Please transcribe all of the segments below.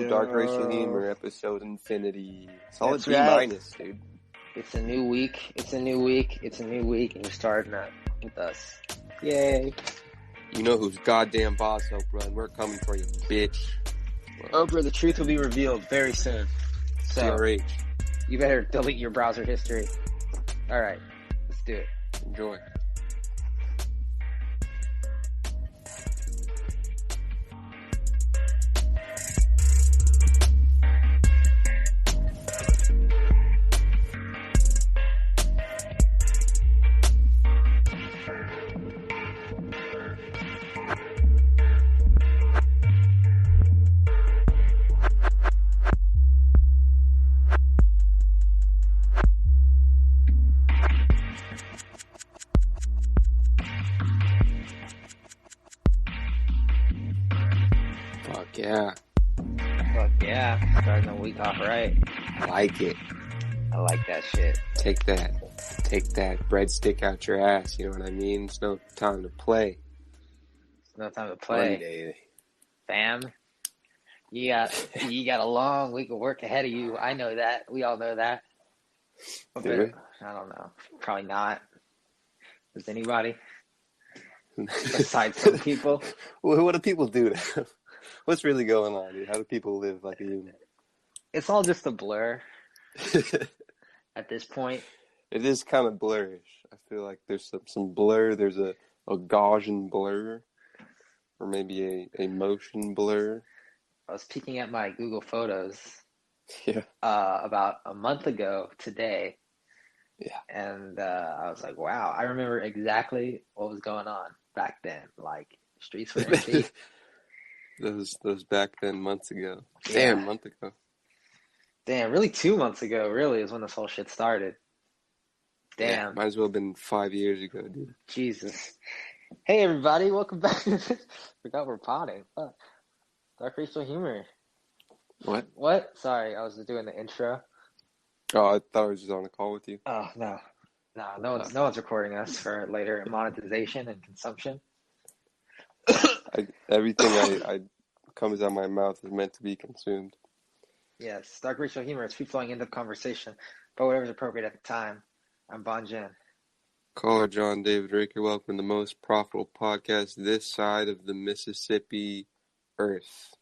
Dark Racial Humor, episode Infinity. Solid That's B right. minus, dude. It's a new week. It's a new week. It's a new week, and you're starting up with us. Yay. You know who's goddamn boss, Oprah, and we're coming for you, bitch. Oprah, the truth will be revealed very soon. So, CRH. you better delete your browser history. Alright, let's do it. Enjoy. Fuck yeah. Fuck yeah. Starting the week off right. I like it. I like that shit. Take that breadstick out your ass, you know what I mean? It's no time to play. It's no time to play. Monday. Fam. You got a long week of work ahead of you. I know that. We all know that. Do we? I don't know. Probably not. Does anybody? Besides some people? Well, what do people do? What's really going on, dude? How do people live like a human? It's all just a blur at this point. It is kind of blurrish. I feel like there's some blur. There's a Gaussian blur, or maybe a motion blur. I was peeking at my Google Photos Yeah. about a month ago today. Yeah. And I was like, wow, I remember exactly what was going on back then. Like, streets were empty. those back then months ago. Yeah. Damn, month ago. Damn, really 2 months ago, really, is when this whole shit started. Damn. Yeah, might as well have been 5 years ago, dude. Jesus. Hey, everybody, welcome back. Forgot we're potting. Fuck. Dark Racial Humor. What? Sorry, I was doing the intro. Oh, I thought I was just on a call with you. Oh, no. No one's recording us for later monetization and consumption. Everything I comes out of my mouth is meant to be consumed. Yes, Dark Racial Humor. It's free-flowing end of conversation, but whatever's appropriate at the time. I'm Bon Jen. Caller John David Raker, welcome to the most profitable podcast this side of the Mississippi Earth.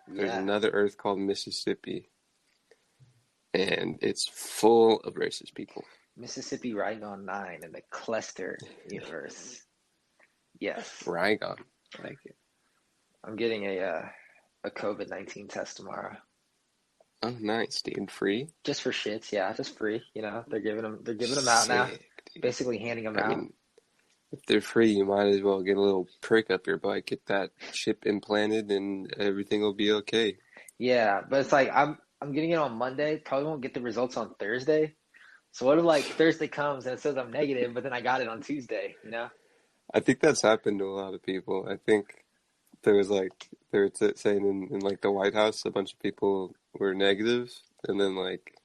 There's another Earth called Mississippi, and it's full of racist people. Mississippi riding on 9 in the cluster universe. Yes. Rygon. I like it. I'm getting a COVID-19 test tomorrow. Oh, nice, dude. Free? Just for shits, yeah, just free. You know, they're giving them out now. Dude. Basically handing them out. I mean, if they're free, you might as well get a little prick up your butt, get that chip implanted, and everything will be okay. Yeah, but it's like I'm getting it on Monday. Probably won't get the results on Thursday. So what if like Thursday comes and it says I'm negative, but then I got it on Tuesday? You know? I think that's happened to a lot of people. I think there was like they were saying in like the White House, a bunch of people were negative, and then like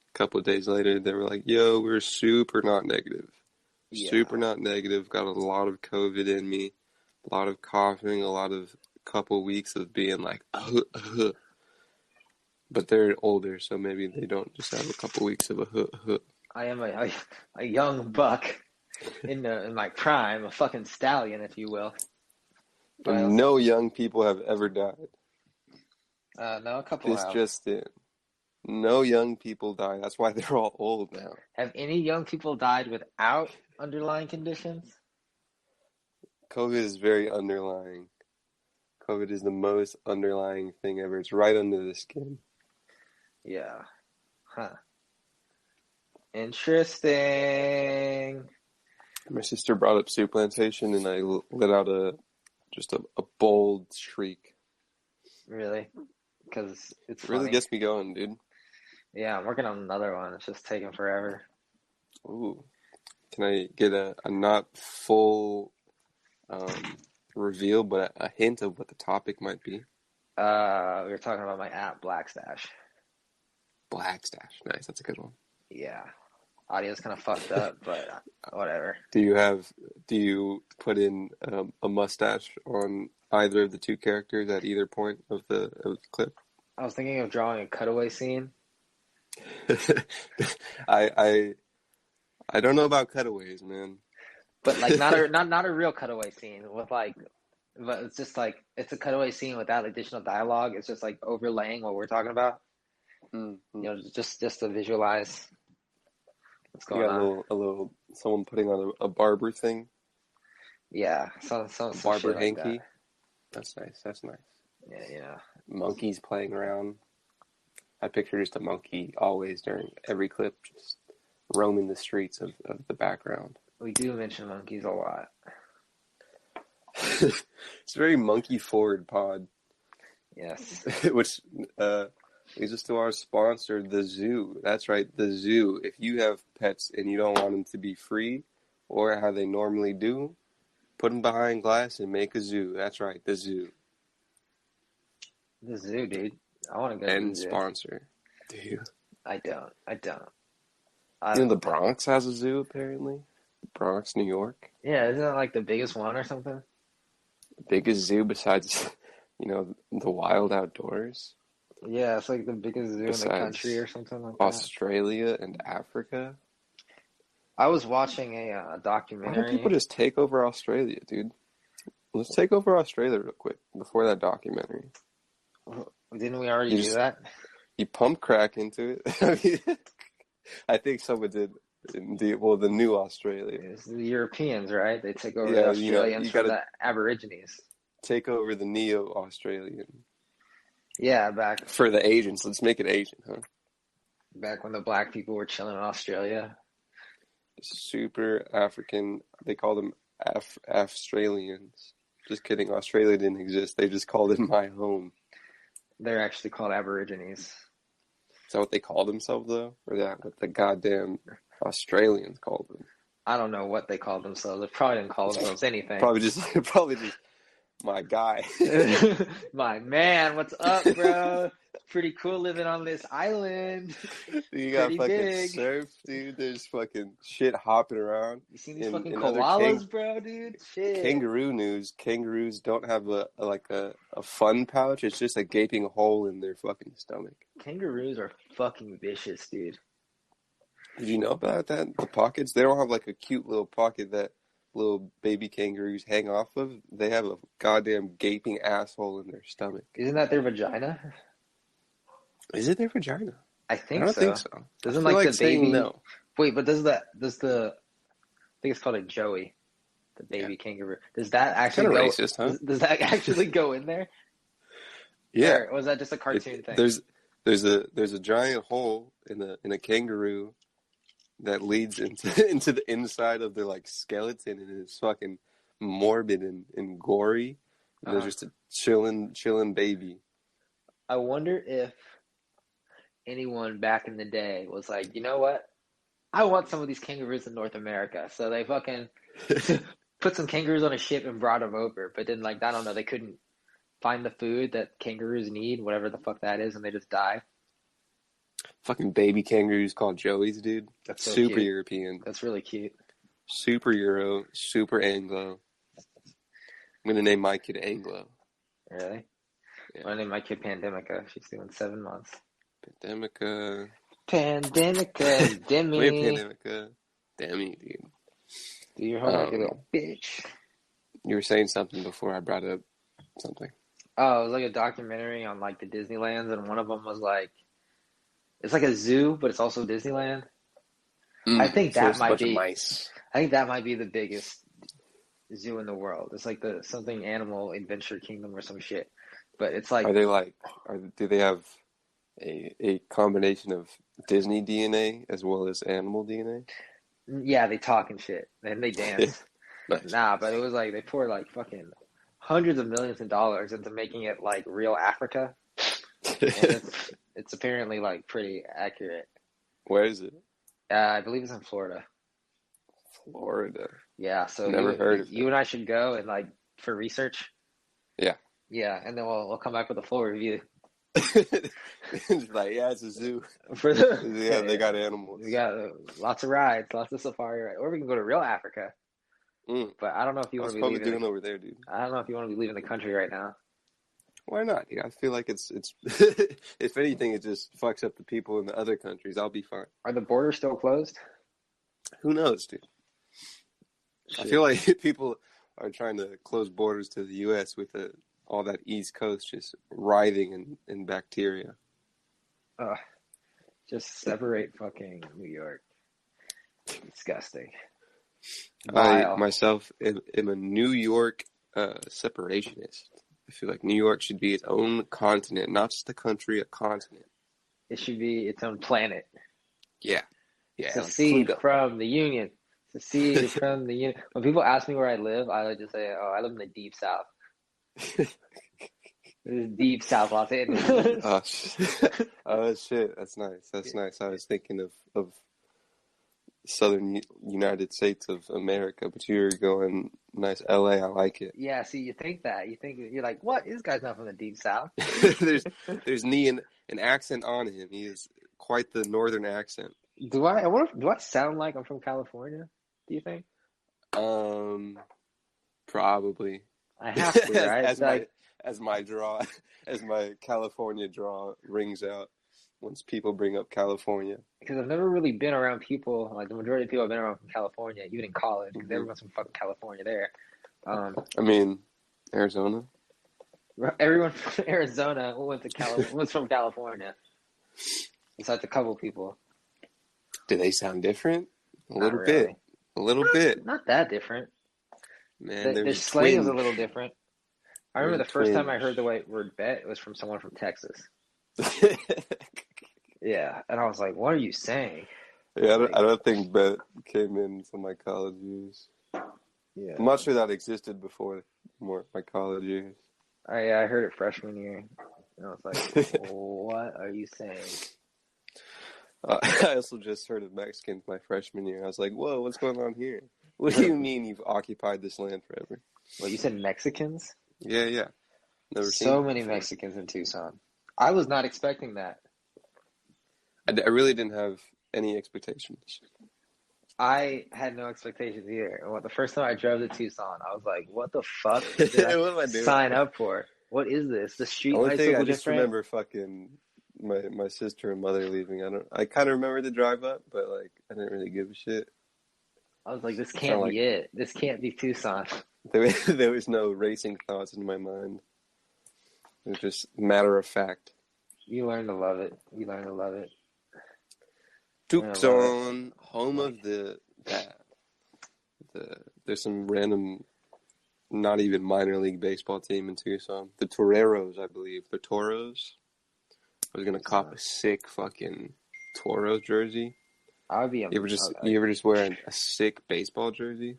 a couple of days later, they were like, "Yo, we're super not negative, super not negative. Got a lot of COVID in me, a lot of coughing, a couple weeks of being like, but they're older, so maybe they don't just have a couple weeks of I am a young buck in my prime, a fucking stallion, if you will. But no young people have ever died. No, a couple This have. just in. No young people die. That's why they're all old now. Have any young people died without underlying conditions? COVID is very underlying. COVID is the most underlying thing ever. It's right under the skin. Yeah. Huh. Interesting. My sister brought up supplantation, and I let out a bold shriek. Really? Because it's It really funny. gets me going, dude. Yeah, I'm working on another one. It's just taking forever. Ooh. Can I get a not full reveal, but a hint of what the topic might be? We were talking about my app, Blackstash. Blackstash. Nice. That's a good one. Yeah. Audio's kind of fucked up, but whatever. Do you put in a mustache on either of the two characters at either point of the clip? I was thinking of drawing a cutaway scene. I I don't know about cutaways, man. But like not a real cutaway scene with like, but it's just like it's a cutaway scene without additional dialogue. It's just like overlaying what we're talking about. Mm-hmm. You know, just to visualize what's You going got on. a little someone putting on a barber thing, Yeah, some barber shit like that. hanky. That's nice. That's nice. Yeah. Monkeys playing around. I picture just a monkey always during every clip, just roaming the streets of the background. We do mention monkeys a lot. It's a very monkey forward pod. Yes. Which leads us to our sponsor, the zoo. That's right, the zoo. If you have pets and you don't want them to be free or how they normally do, put them behind glass and make a zoo. That's right, the zoo. The zoo, dude. I want to go to the zoo. Sponsor. Do you? I don't. You know the Bronx has a zoo, apparently. Bronx, New York. Yeah, isn't that like the biggest one or something? The biggest zoo besides, the wild outdoors. Yeah, it's like the biggest zoo in the country or something like that. Australia and Africa. I was watching a documentary. Why don't people just take over Australia, dude? Let's take over Australia real quick before that documentary. Didn't we already do that? You pump crack into it. I think someone did. The new Australia. It's the Europeans, right? They take over the Australians from the Aborigines. Take over the Neo-Australian. Yeah, back for the Asians. Let's make it Asian, huh? Back when the black people were chilling in Australia. Super African. They called them Australians. Just kidding. Australia didn't exist. They just called it my home. They're actually called Aborigines. Is that what they call themselves, though? Or is that what the goddamn Australians called them? I don't know what they called themselves. They probably didn't call themselves anything. Probably just my guy. My man, what's up, bro? Pretty cool living on this island. You got fucking big. Surf, dude. There's fucking shit hopping around. You seen these fucking koalas, bro, dude? Shit. Kangaroo news. Kangaroos don't have a fun pouch. It's just a gaping hole in their fucking stomach. Kangaroos are fucking vicious, dude. Did you know about that? The pockets? They don't have like a cute little pocket that little baby kangaroos hang off of. They have a goddamn gaping asshole in their stomach. Isn't that their vagina? Is it their vagina? I think so. I don't think so. Doesn't like the baby? No. Wait, but does the? I think it's called a joey, the baby kangaroo. Does that actually go? Racist, huh? Does that actually go in there? Yeah. Or was that just a cartoon thing? There's a giant hole in a kangaroo that leads into the inside of their like skeleton, and it's fucking morbid and gory. There's just a chilling baby. I wonder if anyone back in the day was like, you know what? I want some of these kangaroos in North America. So they fucking put some kangaroos on a ship and brought them over. But then, like, I don't know, they couldn't find the food that kangaroos need, whatever the fuck that is, and they just die. Fucking baby kangaroos called joeys, dude. That's so super cute. European. That's really cute. Super Euro, super Anglo. I'm gonna name my kid Anglo. Really? Yeah. I'm gonna name my kid Pandemica. She's doing 7 months. Pandemica. Demi. Wait, Pandemica. Demi, dude. Do your homework, you little bitch. You were saying something before I brought up something. Oh, it was like a documentary on like the Disneylands, and one of them was like, it's like a zoo, but it's also Disneyland. I think that might be. I think that might be the biggest zoo in the world. It's like something Animal Adventure Kingdom or some shit. But it's like. Do they have a combination of Disney DNA as well as animal DNA? Yeah, they talk and shit, and they dance. Nice. Nah, but it was like they poured like fucking hundreds of millions of dollars into making it like real Africa. And it's apparently like pretty accurate. Where is it? I believe it's in Florida. Florida. Yeah, so never heard of it. You and I should go and like for research. Yeah. Yeah, and then we'll come back with a full review. It's like, yeah, it's a zoo. They got animals. We got lots of rides, lots of safari rides, or we can go to real Africa. But I don't know if you want to be leaving. Doing over there, dude. I don't know if you want to be leaving the country right now. Why not? Yeah, I feel like it's if anything, it just fucks up the people in the other countries. I'll be fine. Are the borders still closed? Who knows, dude? I feel Shit. like people are trying to close borders to the U.S. with all that East Coast just writhing in bacteria. Ugh. Just separate fucking New York. Disgusting. I Vile. myself am a New York separationist. I feel like New York should be its own continent, not just a country, a continent. It should be its own planet. Yeah, yeah, like Secede Pluto. from the Union. Secede from the Union. When people ask me where I live, I like to say, "Oh, I live in the deep South." This is deep South Los Angeles. Oh, oh shit, that's nice. That's nice. I was thinking of Southern United States of America, but you're going nice LA. I like it. Yeah, see, you think that. You think you're like, what? This guy's not from the deep South. There's an accent on him. He is quite the northern accent. Do I sound like I'm from California? Do you think? Probably. I have to, right? as Like, my draw as my California draw rings out once people bring up California. because I've never really been around people, like the majority of people I've been around from California, even in college, because Hmm. everyone's from fucking California there. I mean, Arizona. Everyone from Arizona was from California, besides a couple people. Do they sound different? A Not little really. bit. A little bit. Not that different. Man, Their there's a slang is a twinge. little different. I There's remember a the first time I twinge. heard the word bet, it was from someone from Texas. Yeah, and I was like, "What are you saying?" Yeah, Like, I don't think bet came into my college years. yeah, I'm not sure that existed before my college years. I heard it freshman year, and I was like, "What are you saying?" I also just heard of Mexicans my freshman year. I was like, whoa, what's going on here? What do you mean you've occupied this land forever? Well, you said Mexicans? Yeah, yeah. Never seen So it many before. Mexicans in Tucson. I was not expecting that. I really didn't have any expectations. I had no expectations either. And the first time I drove to Tucson, I was like, "What the fuck did I What am I doing? sign up for? What is this? The street Only lights thing I look just different." remember fucking my sister and mother leaving. I kind of remember the drive up, but like I didn't really give a shit. I was like, "This Sound can't like be it. This can't be Tucson." there was no racing thoughts in my mind. It was just matter of fact. You learn to love it. You learn to love it. I love it. Tucson, home Like, of the there's some random, not even minor league baseball team in Tucson. The Toreros, I believe. The Toros. I was gonna cop a sick fucking Toros jersey. I would be You ever just wear a sick baseball jersey?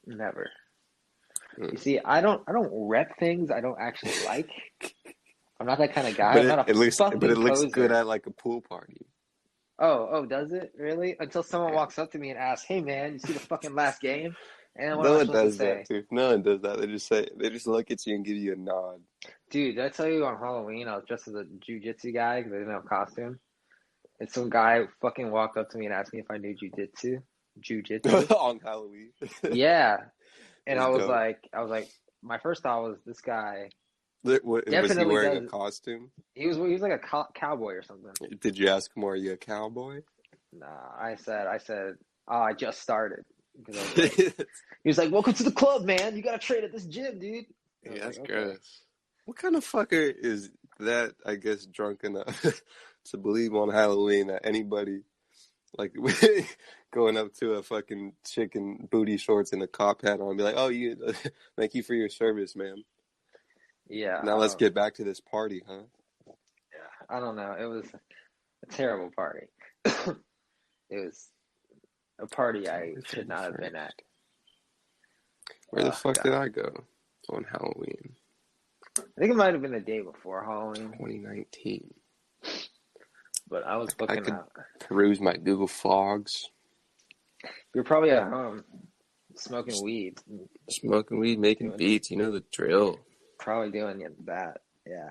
never. You Mm. see, I don't rep things I don't actually like. I'm not that kind of guy. But I'm not a it looks fucking poser. good at like a pool party. Oh, does it really? Until someone Yeah. walks up to me and asks, "Hey, man, you see the fucking last game?" And what No am I one supposed to does say? that, dude. No one does that. They just look at you and give you a nod. Dude, did I tell you on Halloween I was dressed as a jujitsu guy because I didn't have a costume? And some guy fucking walked up to me and asked me if I knew jujitsu. Jujitsu? On Halloween. Yeah. And That's dope. I was like, my first thought was this guy Was he definitely wearing a does. costume? He was like a cowboy or something. Did you ask him, are you a cowboy? Nah, I said, oh, I just started. Because I was like, he was like, "Welcome to the club, man. You gotta train at this gym, dude." I was Yeah, that's like, "Okay." gross. What kind of fucker is that, I guess, drunk enough to believe on Halloween that anybody, like, going up to a fucking chick in booty shorts and a cop hat on and be like, oh, thank you for your service, ma'am. Yeah. Now let's get back to this party, huh? I don't know. It was a terrible party. It was a party I should not have been at. Where the Oh, fuck God. did I go on Halloween? I think it might have been the day before Halloween, 2019. but I was I booking could out. peruse my Google Fogs. We were probably at home smoking weed, Smoking weed, making beats, you know the drill. probably doing that. Yeah.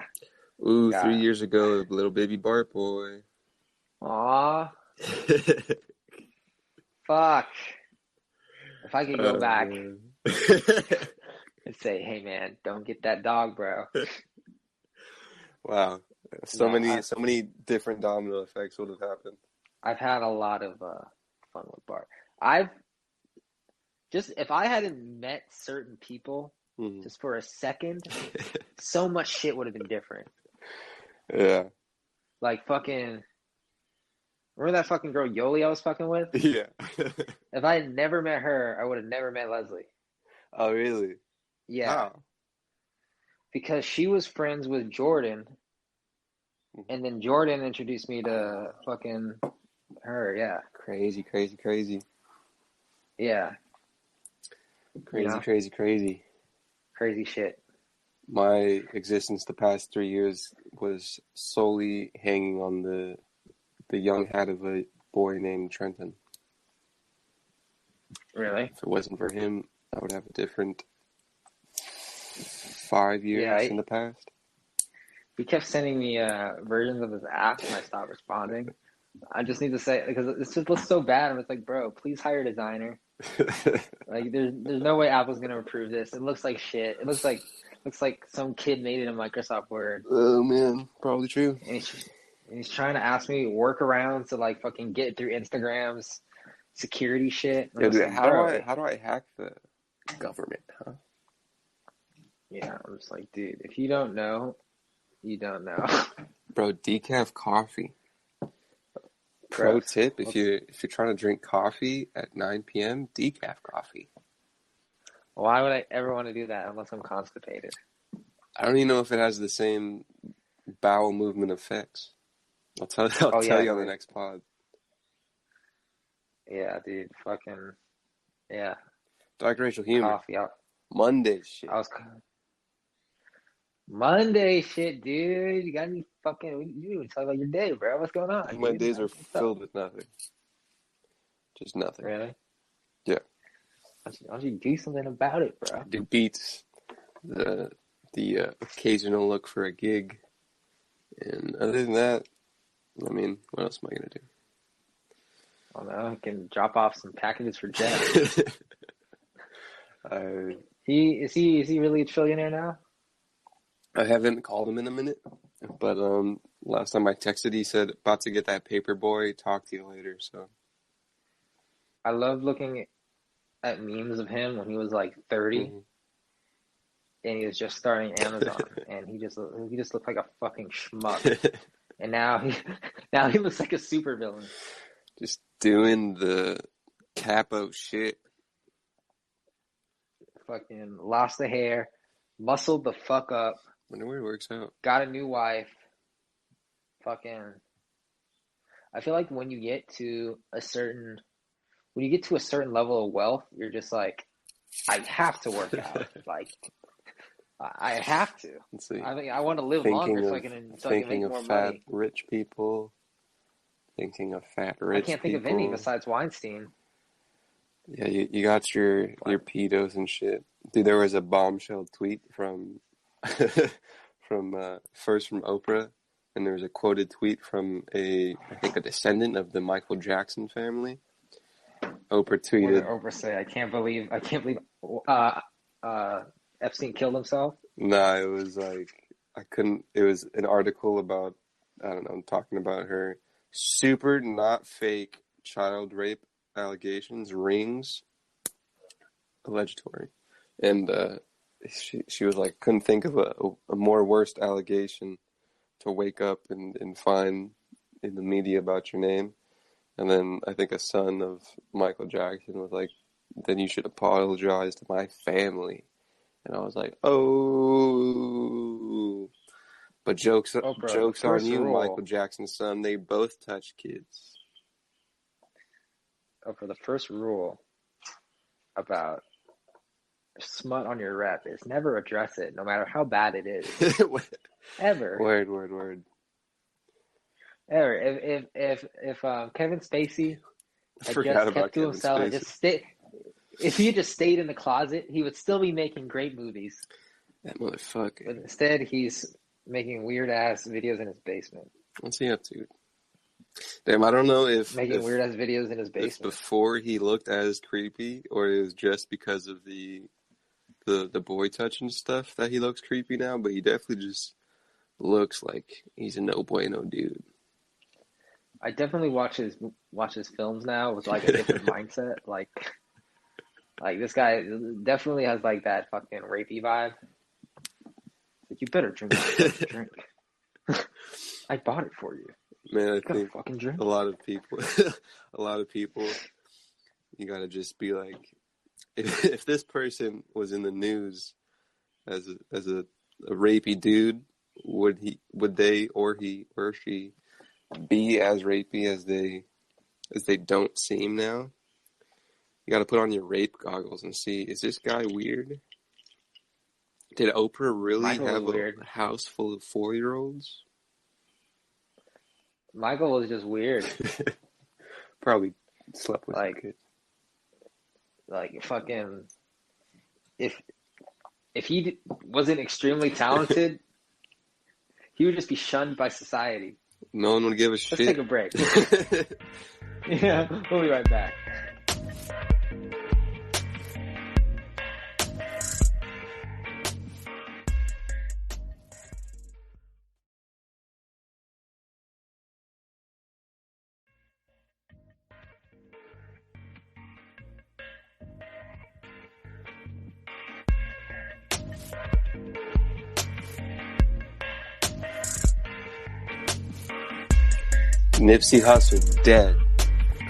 Ooh, God. 3 years ago, little baby Bart boy. Aw, fuck. If I could go back and say, "Hey, man, don't get that dog, bro." Wow. No, So many different domino effects would have happened. I've had a lot of fun with Bart. I've just if I hadn't met certain people Mhm. just for a second, so much shit would have been different. Yeah. Like fucking remember that fucking girl Yoli I was fucking with? Yeah. If I had never met her, I would have never met Leslie. Oh, really? Yeah, How? because she was friends with Jordan, Mhm. and then Jordan introduced me to fucking her. Yeah, Crazy, crazy, crazy. yeah, you Crazy, know, crazy, crazy. crazy shit. My existence the past 3 years was solely hanging on the young hat of a boy named Trenton. Really? If it wasn't for him, I would have a different 5 years Yeah, in the past. he kept sending me versions of his app, and I stopped responding. I just need to say because this just looks so bad. I'm just like, bro, please hire a designer. Like, there's no way Apple's gonna approve this. It looks like shit. It looks like some kid made it in Microsoft Word, Oh man, probably true. and he's trying to ask me workarounds to like fucking get through Instagram's security shit. I'm Yeah, just dude, like, bro, how do I hack the government, huh? yeah. I'm just like, dude, if you don't know, you don't know. Bro, decaf coffee. Pro Gross. tip, Let's, if you're trying to drink coffee at 9 p.m., decaf coffee. why would I ever want to do that unless I'm constipated? I don't even know if it has the same bowel movement effects. I'll Oh tell yeah, you on the dude. next pod. Yeah, dude. Fucking yeah. Dark racial humor. Coffee. Monday I shit. was Monday shit, dude. You got any fucking? You didn't even talk about your day, bro. What's going on, My dude? days are What's up? filled with nothing. Just nothing. Really? Yeah. Why don't you do something about it, bro? It beats the occasional look for a gig. And other than that, I mean, what else am I gonna I don't know. I can drop off some packages for Jeff. do? I Is he really a trillionaire now? I haven't called him in a minute, but last time I texted, he said about to get that paper boy. Talk to you later. So I love looking at memes of him when he was like 30 mhm. and he was just starting Amazon and he just looked like a fucking schmuck. And now now he looks like a supervillain. Just doing the capo shit. Fucking lost the hair, muscled the fuck up, Wonder where it works out. got a new wife. Fucking I feel like when you get to a certain level of wealth, you're just like, I have to work out. Like I have to. Let's see. I mean, I want to live longer Thinking so of I can thinking make of more fat money. rich people. Thinking of fat I rich can't think of any people. besides Weinstein. Yeah, you got your But pedos and shit. Dude, there was a bombshell tweet from first from Oprah, and there was a quoted tweet from I think a descendant of the Michael Jackson family. Oprah what did tweeted, Oprah say? I can't believe uh, Epstein killed himself. "Nah, it was like I couldn't." It was an article about I don't know, talking about her super not fake child rape allegations, rings, allegatory, and she was like couldn't think of a more worst allegation to wake up and find in the media about your name. And then I think a son of Michael Jackson was like, then you should apologize to my family. And I was like, oh, but Oprah, the jokes on first you, Michael rule. Jackson's son. They both touch kids. Oprah, the first rule about smut on your rep is never address it, no matter how bad it is. Ever. Word. Ever. If Kevin Spacey I had forgot just about kept to Kevin himself and Spacey. just stayed, if he had just stayed in the closet, he would still be making great movies. That motherfucker. But instead, he's making weird ass videos in his basement. What's he up to? Damn, I don't know Making weird ass videos in his if basement. before he looked as creepy or it was just because of the boy touching stuff that he looks creepy now, but he definitely just looks like he's a no bueno dude. I definitely watch his films now with like a different mindset. Like this guy definitely has like that fucking rapey vibe. Like you better drink my fucking drink. I bought it for you. Man, I You gotta think fucking drink. a lot of people, a lot of people, you gotta just be like, if this person was in the news as a rapey dude, would they or he or she be as rapey as they don't seem now? You got to put on your rape goggles and see, is this guy weird? Did Oprah really Michael was have weird. a house full of 4-year-olds? Michael was just weird. Probably slept with Like- kids. Like fucking if he wasn't extremely talented, he would just be shunned by society. No one would give a Let's shit. take a break. Yeah, we'll be right back. Nipsey Hussle, dead.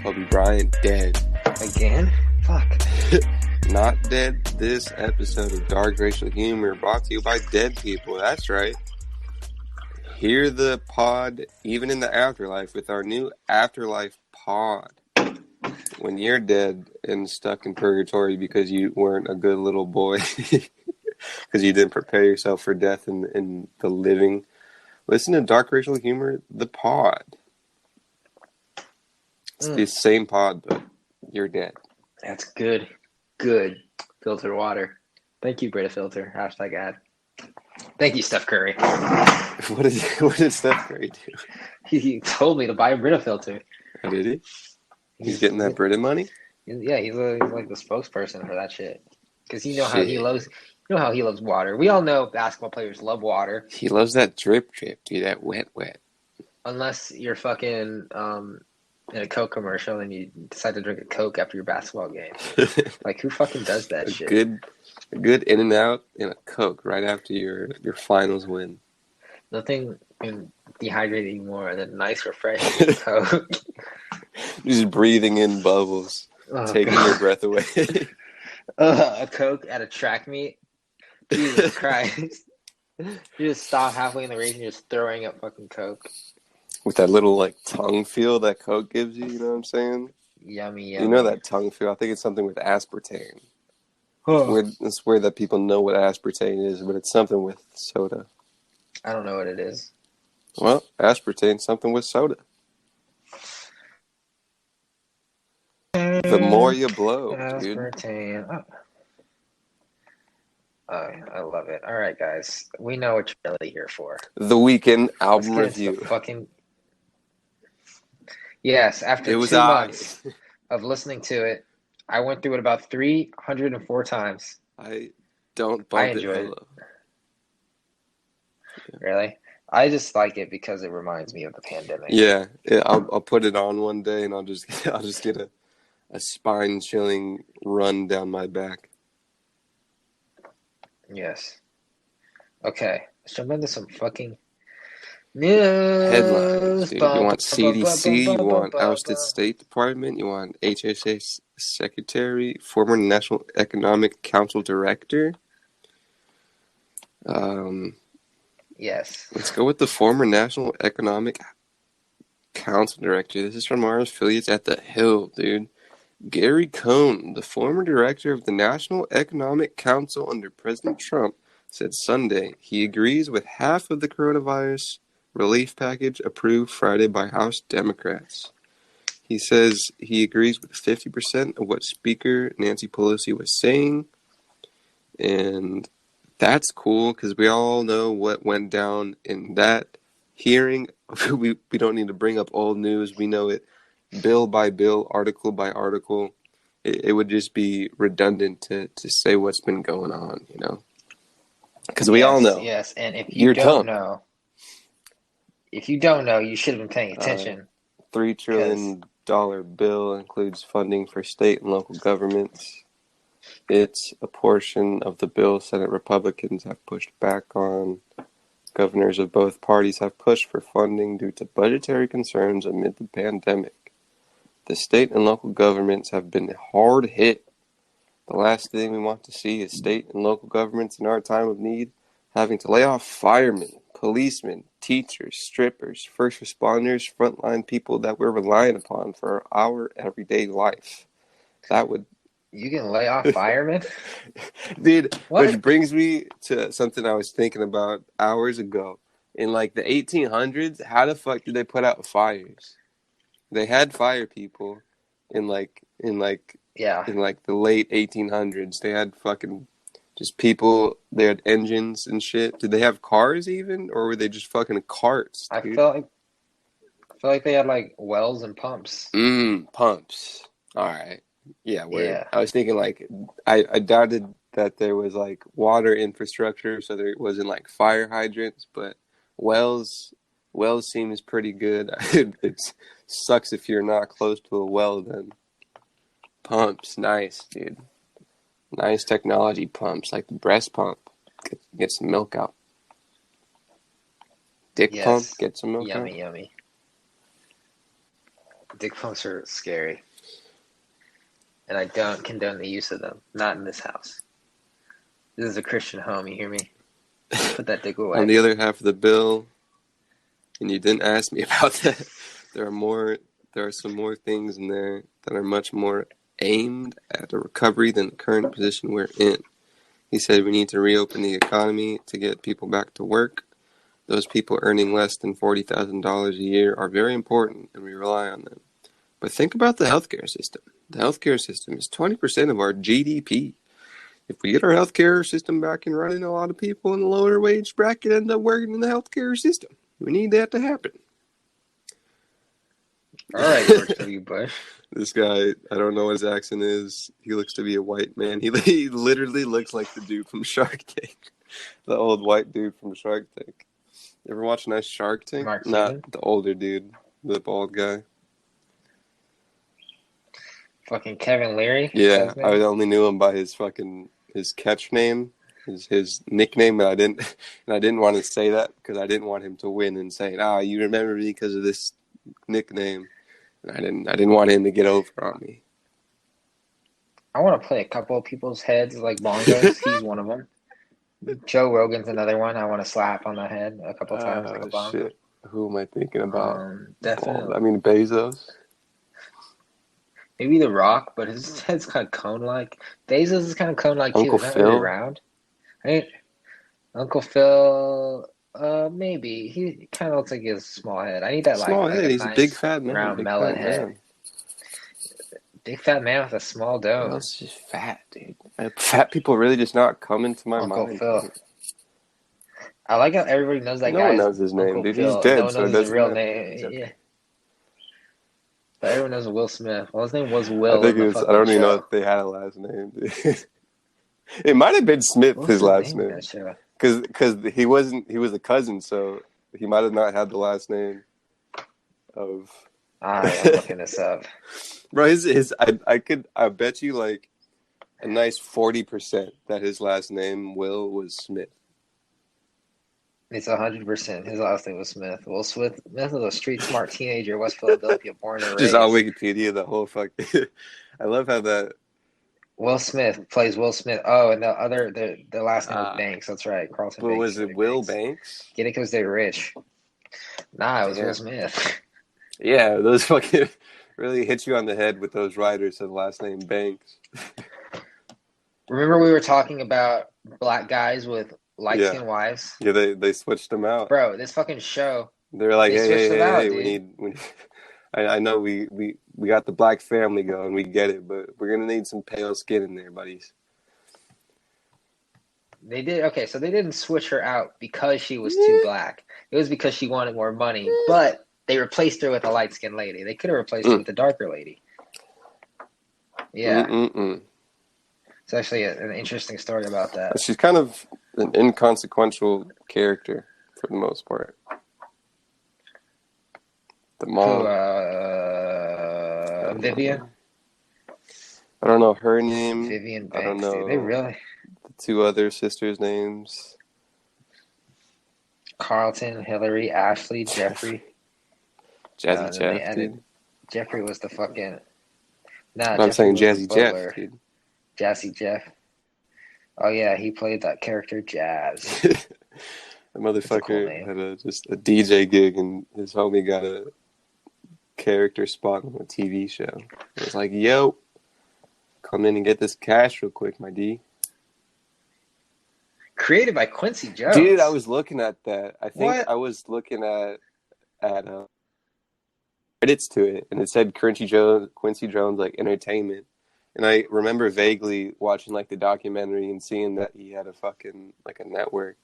Kobe Bryant, dead. Again? Fuck. Not dead. This episode of Dark Racial Humor brought to you by dead people. That's right. Hear the pod even in the afterlife with our new Afterlife pod. When you're dead and stuck in purgatory because you weren't a good little boy, because you didn't prepare yourself for death in the living, listen to Dark Racial Humor, the pod. It's the same pod, but you're dead. That's good. Good filtered water. Thank you, Brita Filter. Hashtag ad. Thank you, Steph Curry. What did Steph Curry do? He told me to buy a Brita filter. Oh, did he? He's getting that Brita money? Yeah, he's like the spokesperson for that shit. Because you know how he loves water. We all know basketball players love water. He loves that drip, dude. That wet. Unless you're fucking in a Coke commercial and you decide to drink a Coke after your basketball game. Like, who fucking does that shit? A good in and out and a Coke right after your finals win. Nothing can dehydrate you more than nice, refreshing Coke. Just breathing in bubbles, taking your breath away. A Coke at a track meet? Jesus Christ. You just stop halfway in the race and you're just throwing up fucking Coke. With that little, like, tongue feel that Coke gives you, you know what I'm saying? Yummy. You know that tongue feel? I think it's something with aspartame. Huh. It's weird that people know what aspartame is, but it's something with soda. I don't know what it is. Well, aspartame, something with soda. The more you blow, dude. Aspartame. Oh, I love it. All right, guys. We know what you're really here for. The Weekend album Let's get into review. the fucking... Yes, after It was 2 months of listening to it, I went through it about 304 times. I don't bump I enjoy it. hella. Really? I just like it because it reminds me of the pandemic. Yeah, I'll put it on one day and I'll just get a spine chilling run down my back. Yes. Okay, let's jump into some fucking news. Headlines, dude. You want CDC, you want ousted State Department, you want HSA Secretary, former National Economic Council Director. Yes. Let's go with the former National Economic Council Director. This is from our affiliates at The Hill, dude. Gary Cohn, the former director of the National Economic Council under President Trump, said Sunday he agrees with half of the coronavirus relief package approved Friday by House Democrats. He says he agrees with 50% of what Speaker Nancy Pelosi was saying, and that's cool because we all know what went down in that hearing. We don't need to bring up old news. We know it bill by bill, article by article. It would just be redundant to say what's been going on, you know? Because we all know. Yes, and if you don't know, If you don't know, you should have been paying Uh, attention. $3 Because trillion bill includes funding for state and local governments. It's a portion of the bill Senate Republicans have pushed back on. Governors of both parties have pushed for funding due to budgetary concerns amid the pandemic. The state and local governments have been hard hit. The last thing we want to see is state and local governments in our time of need having to lay off firemen, policemen, teachers, strippers, first responders, frontline people that we're relying upon for our everyday life. That would, you can lay off firemen? dude, What? which brings me to something I was thinking about hours ago. In like the 1800s, how the fuck did they put out fires? They had fire people in like Yeah. the late 1800s. They had fucking just people. They had engines and shit. Did they have cars even, or were they just fucking carts, I dude? feel like they had like wells and pumps. Pumps. All right. Yeah, word. Yeah. I was thinking like I doubted that there was like water infrastructure, so there wasn't like fire hydrants, but wells wells seems pretty good. It sucks if you're not close to a well then. Pumps, nice, dude. Nice technology pumps, like the breast pump. Get some milk out. Dick pump, Yes. get some milk out. Yummy, yummy. Dick pumps are scary. And I don't condone the use of them. Not in this house. This is a Christian home, you hear me? Put that dick away. On the other half of the bill, and you didn't ask me about that, there are some more things in there that are much more aimed at a recovery than the current position we're in. He said we need to reopen the economy to get people back to work. Those people earning less than $40,000 a year are very important, and we rely on them. But think about the healthcare system. The healthcare system is 20% of our GDP. If we get our healthcare system back and running, a lot of people in the lower wage bracket end up working in the healthcare system. We need that to happen. All right, George W. Bush. This guy, I don't know what his accent is. He looks to be a white man. He literally looks like the dude from Shark Tank. The old white dude from Shark Tank. You ever watch Nice Shark Tank? Mark Cuban? Not the older dude, the bald guy. Fucking Kevin Leary? Yeah, I only knew him by his catch name, his nickname, and I didn't want to say that because I didn't want him to win and say, you remember me because of this nickname. And I didn't want him to get over on me. I want to play a couple of people's heads like bongos. He's one of them. Joe Rogan's another one. I want to slap on the head a couple times like a bongo. Shit. Who am I thinking about? Definitely. I mean, Bezos. Maybe The Rock, but his head's kind of cone-like. Bezos is kind of cone-like too. Uncle Not Phil? really round. Uncle Phil, maybe. He kind of looks like he has a small head. I need that Small like head. a He's nice, a big fat man. round Big melon fat head. man. Big fat man with a small dome. Well, it's just fat, dude. Fat people really just not coming to my Uncle mind. Phil. I like how everybody knows that guy. No one knows his name, Uncle dude. Phil. He's dead, No one so it knows his doesn't real matter. name. Okay. Yeah. But everyone knows Will Smith. Well, his name was Will. I think in the it was. I fucking don't even know show. if they had a last name. Dude. It might have been Smith, What's his last name in name, that show? because he wasn't. He was a cousin, so he might have not had the last name of. I'm looking this up. Bro, I bet you like a nice 40% that his last name Will was Smith. It's 100%. His last name was Smith. Will Smith was a street smart teenager, West Philadelphia, born and raised. Just on Wikipedia, the whole fuck. I love how that. Will Smith plays Will Smith. Oh, and the last name was Banks. That's right, Carlton But Banks. was it Will Banks? Get it because they're rich. Nah, it was Yeah. Will Smith. Yeah, those fucking really hit you on the head with those writers of last name Banks. Remember we were talking about black guys with light-skinned wives? Yeah, they switched them out. Bro, this fucking show. They're like, They switched them out, we dude. need. I know we got the black family going, we get it, but we're gonna need some pale skin in there, buddies. They did okay, so they didn't switch her out because she was too black. It was because she wanted more money, but they replaced her with a light-skinned lady. They could have replaced her with a darker lady. Yeah. It's actually an interesting story about that. She's kind of an inconsequential character for the most part. the Who? mom. Vivian. I don't know her name. Vivian I don't Banks, dude. They know really. the two other sisters' names. Carlton, Hillary, Ashley, Jeffrey. Jazzy And then they Jeff, added dude. Jeffrey was the fucking. Nah, I'm Jeffrey saying was the Jazzy Jeff, butler. dude. Jazzy Jeff. Oh yeah, he played that character Jazz. The That's a cool motherfucker name. had just a DJ gig, and his homie got a character spot on a TV show. It was like, yo, come in and get this cash real quick, my D. Created by Quincy Jones. Dude, I was looking at that. I think What? I was looking at credits to it, and it said Quincy Jones, like entertainment. And I remember vaguely watching like the documentary and seeing that he had a fucking like a network.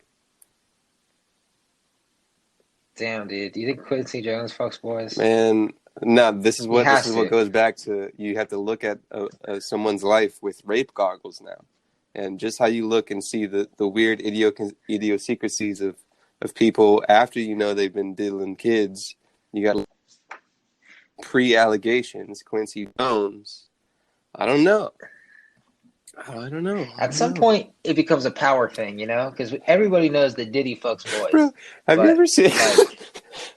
Damn, dude. Do you think Quincy Jones fucks boys? Man, no, this is what to. goes back to. You have to look at someone's life with rape goggles now, and just how you look and see the weird idiosyncrasies of people after you know they've been diddling kids. You got pre-allegations, Quincy Jones. I don't know. At some point, it becomes a power thing, you know, because everybody knows that Diddy fucks boys. Bro, have you ever seen?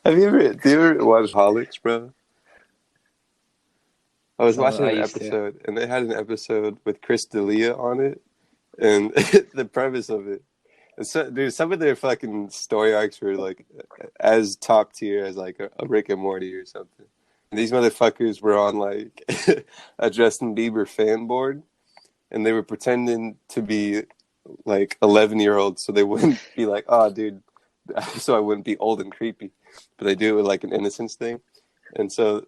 Like, do you ever watch Holics, bro? I was watching an episode, and they had an episode with Chris D'Elia on it, and the premise of it. So, dude, some of their fucking story arcs were like as top tier as like a Rick and Morty or something. And these motherfuckers were on like a Justin Bieber fan board, and they were pretending to be like 11-year-olds so they wouldn't be like, oh, dude, so I wouldn't be old and creepy. But they do it with like an innocence thing. And so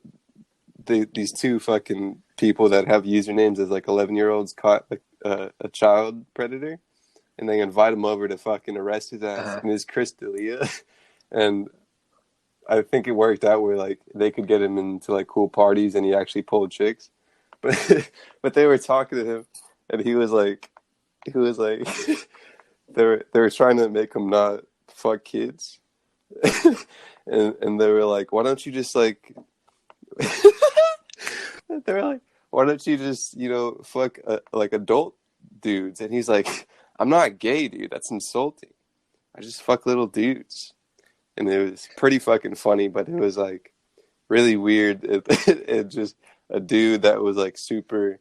these two fucking people that have usernames as like 11-year-olds caught a child predator, and they invite him over to fucking arrest his ass. And it's Chris D'Elia. And I think it worked out where like they could get him into like cool parties and he actually pulled chicks. But they were talking to him, and he was like they were trying to make him not fuck kids. and they were like, why don't you just like they were like, why don't you just, you know, fuck like adult dudes? And he's like, I'm not gay, dude. That's insulting. I just fuck little dudes. And it was pretty fucking funny, but it was like really weird. It just a dude that was like super,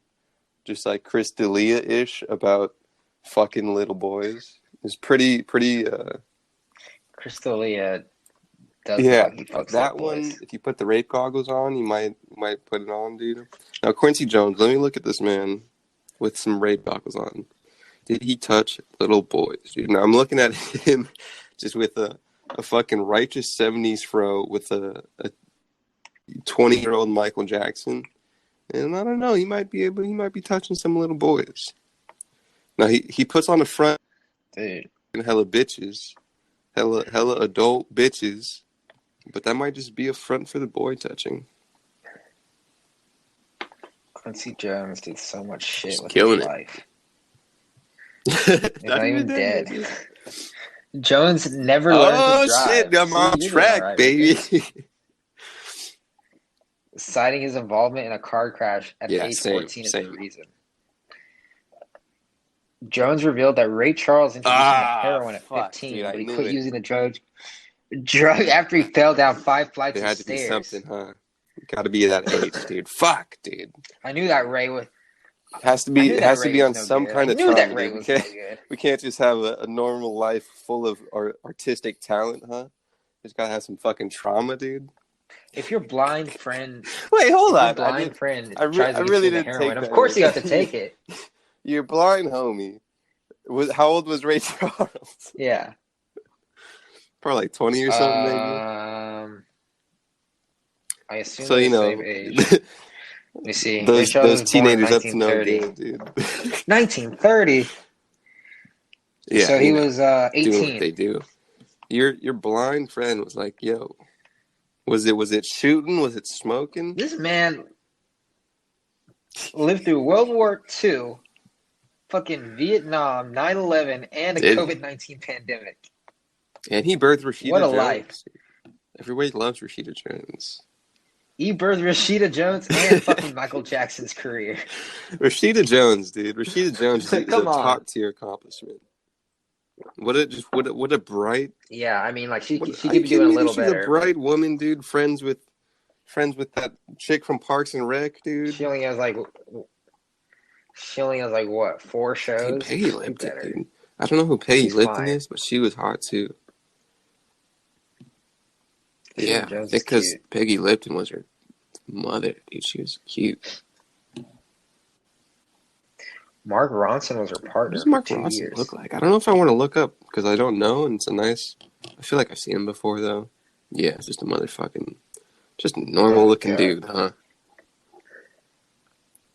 just like Chris D'Elia-ish about fucking little boys. It was pretty. Chris D'Elia does. Yeah, he fucks that boys. one. If you put the rape goggles on, you might put it on, dude. Now Quincy Jones. Let me look at this man with some rape goggles on. Did he touch little boys, dude? Now I'm looking at him just with a fucking righteous 70s fro with a 20-year-old Michael Jackson. And I don't know, he might be touching some little boys. Now he puts on the front, dude, and hella bitches. Hella adult bitches. But that might just be a front for the boy touching. Quincy Jones did so much shit Just with killing his it. life. He's not even dead. Jones never learned to drive. Oh shit, I'm on track, right, baby. Citing his involvement in a car crash at age 14 as the reason. Jones revealed that Ray Charles introduced him to heroin at 15, dude, but he quit using the drug after he fell down 5 flights of stairs. There had to be something, huh? Got to be that age, dude. Fuck, dude. I knew that Ray would. It has to be on some kind of trauma. That Ray was no good. We can't just have a normal life full of artistic talent, huh? Just gotta have some fucking trauma, dude. If your blind friend, wait, hold on, blind friend I really didn't heroin, take of course you have to take it. Your blind homie. How old was Ray Charles? Yeah, probably like 20 or something, maybe. I assume so. You know, same age. Let me see. Those teenagers up to no good, dude. 1930. Yeah. So he was 18. Doing what they do. Your blind friend was like, "Yo, was it shooting? Was it smoking?" This man lived through World War II, fucking Vietnam, 9/11, and a COVID-19 pandemic. And he birthed Rashida Jones. What a life! Everybody loves Rashida Jones. He birthed Rashida Jones and fucking Michael Jackson's career. Rashida Jones, dude. Rashida Jones is a Come on. top tier accomplishment. What a bright. Yeah, I mean, like she What, she are could you be kidding doing a me? Dude? little She's a better, but bright woman, dude. Friends with that chick from Parks and Rec, dude. she only has like what, 4 Dude, shows? Peggy Do Lipton, better. dude. I don't know who Peggy She's Lipton fine. is, but she was hot too. Rashida Yeah, I Jones is think because cute. Peggy Lipton was her mother, dude. She was cute. Mark Ronson was her What does partner for Mark 2 Ronson years. look like? I don't know if I want to look up because I don't know, and it's a nice. I feel like I've seen him before though. Yeah, it's just a motherfucking, just normal Oh looking god. dude, huh?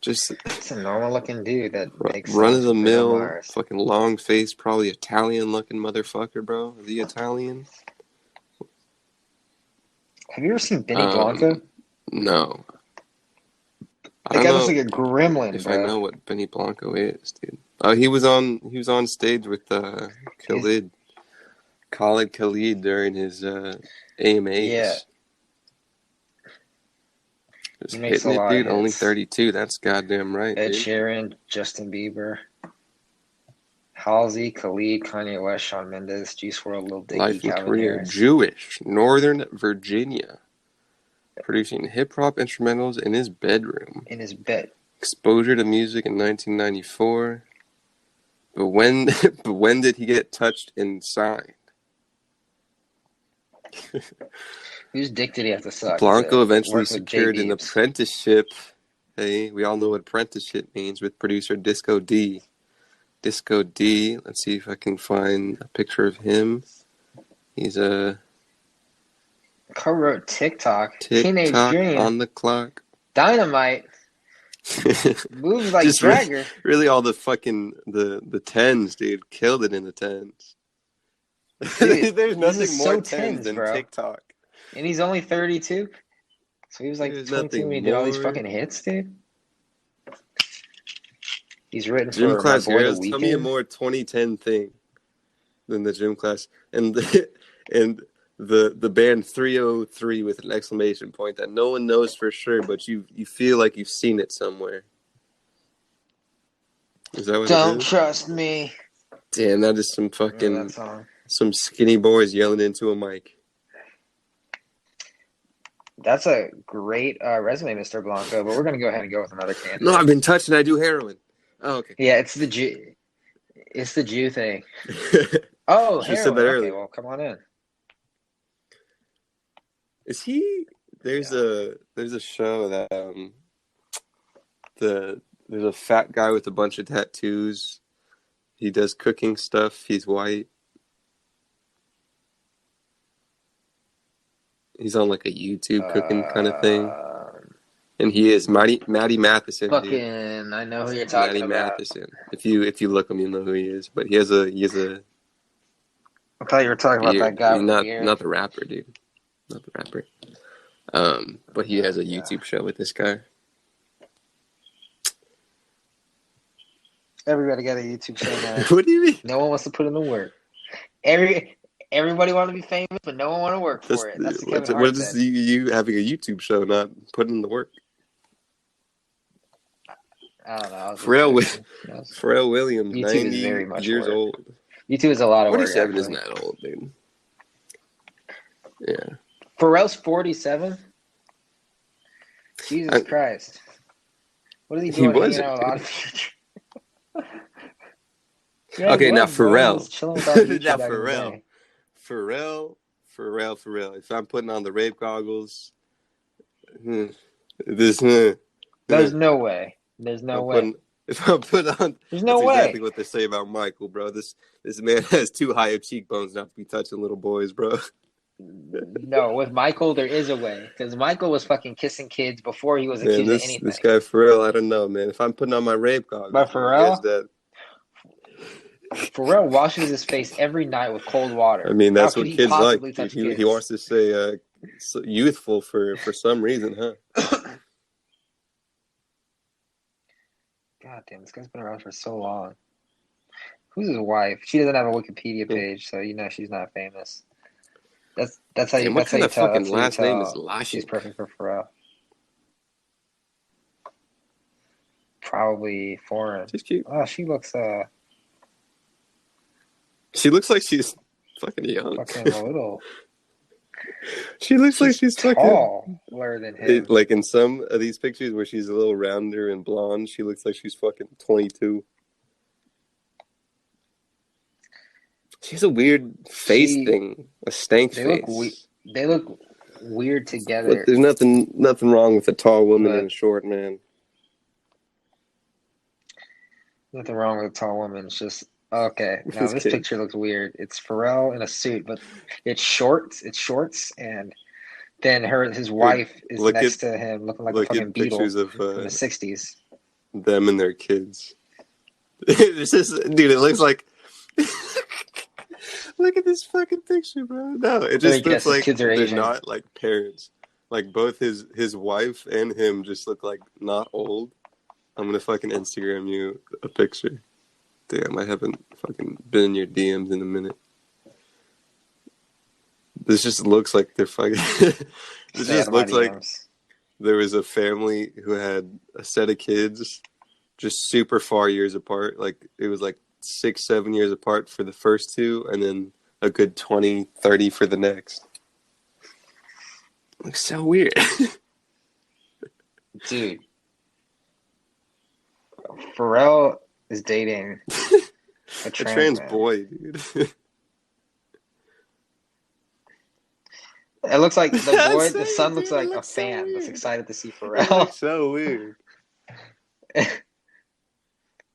Just It's a normal looking dude that makes run of songs the for Bruno mill, Mars. fucking long face, probably Italian looking motherfucker, bro. Is he Italian? Have you ever seen Benny Blanco? No. I That don't guy looks know like a gremlin, if I bro. know what Benny Blanco is, dude. He was on stage with He's Khalid Khalid during his yeah, AMAs. he Just makes hitting a it, lot of dude. Only hits. 32. That's goddamn right, Ed dude. Sheeran, Justin Bieber, Halsey, Khalid, Kanye West, Shawn Mendes, Juice WRLD, Lil Dicky, Life and Calvin career. Harris. Jewish. Northern Virginia. Producing hip-hop instrumentals in his bedroom. In his bed. Exposure to music in 1994. But when did he get touched and signed? Whose dick did he have to suck? Blanco eventually Work with J secured an Beebs. apprenticeship. Hey, we all know what apprenticeship means with producer Disco D. Disco D. Let's see if I can find a picture of him. He's a Co-wrote TikTok, Teenage TikTok Dream, on the clock. Dynamite, moves like Just Jagger. really all the fucking the tens, dude. Killed it in the tens. Dude, There's this nothing is more so tens tens, than bro. TikTok. And he's only 32. So he was like There's 22 when he nothing did all these more. fucking hits, dude. He's written Gym for my class boy The girls, tell me a Weeknd. more 2010 thing than the gym class and and the band 303 with an exclamation point that no one knows for sure, but you feel like you've seen it somewhere. Is that what Don't it is? trust me. Damn, that is some Remember fucking that song? some skinny boys yelling into a mic. That's a great resume, Mr. Blanco, but we're going to go ahead and go with another candidate. No, I've been touched and I do heroin. Oh, okay. Yeah, it's the Jew thing. Oh, Should have said heroin. that Okay, earlier. well, come on in. Is he? There's a show that there's a fat guy with a bunch of tattoos. He does cooking stuff. He's white. He's on like a YouTube cooking kind of thing. And he is Matty Matheson. Fucking, Dude. I know who you're talking Matty about. Matheson. If you look him, you know who he is. But he has a I thought you were talking about beard. that guy He's with the beard. not the rapper, dude. Not the rapper. But he has a YouTube show with this guy. Everybody got a YouTube channel. What do you mean? No one wants to put in the work. Everybody want to be famous, but no one want to work for it. That's what Kevin Hart what is said. you having a YouTube show, not putting in the work? I don't know. Pharrell Williams, YouTube is 90 very much years work. old. YouTube is a lot of work. 47 actually. isn't that old, dude. Yeah. Pharrell's 47. Jesus Christ. What is he doing hanging out with Odd Future? Okay, now Pharrell. Now Pharrell. If I'm putting on the rape goggles, There's no way. There's no way. If I put on, There's no that's way. exactly what they say about Michael, bro. This man has too high of cheekbones not to be touching little boys, bro. No, with Michael there is a way because Michael was fucking kissing kids before he was accused of anything. This guy Pharrell, I don't know, man. If I'm putting on my rape goggles, But Pharrell that washes his face every night with cold water. I mean, that's what he kids like. He wants to say youthful for some reason, huh? God damn, this guy's been around for so long. Who's his wife? She doesn't have a Wikipedia page, so you know she's not famous. That's how you. What That's how kind you of tell. fucking That's how you last name is tell Lashik? she's perfect for Pharrell. probably foreign. She's cute. Oh, she looks She looks like she's fucking young. fucking little. She looks like she's taller than him. like in some of these pictures where she's a little rounder and blonde, she looks like she's fucking 22. She has a weird face thing, a stank face. They look weird together. But there's nothing wrong with a tall woman and a short man. Nothing wrong with a tall woman. It's just okay. Now this picture looks weird. It's Pharrell in a suit, but it's shorts. It's shorts, and then his wife is next to him, looking like a fucking Beatle in the '60s. Them and their kids. This is, dude. It looks like. Look at this fucking picture, bro. No, it just looks like they're not like parents. Like both his wife and him just look like not old. I'm gonna fucking Instagram you a picture. Damn, I haven't fucking been in your DMs in a minute. This just looks like they're fucking. This just looks like there was a family who had a set of kids, just super far years apart. Like it was like 6-7 years apart for the first two, and then a good 20-30 for the next. Looks so weird. Dude, Pharrell is dating a trans boy, dude. It looks like the son looks like a fan that's excited to see Pharrell. It looks so weird.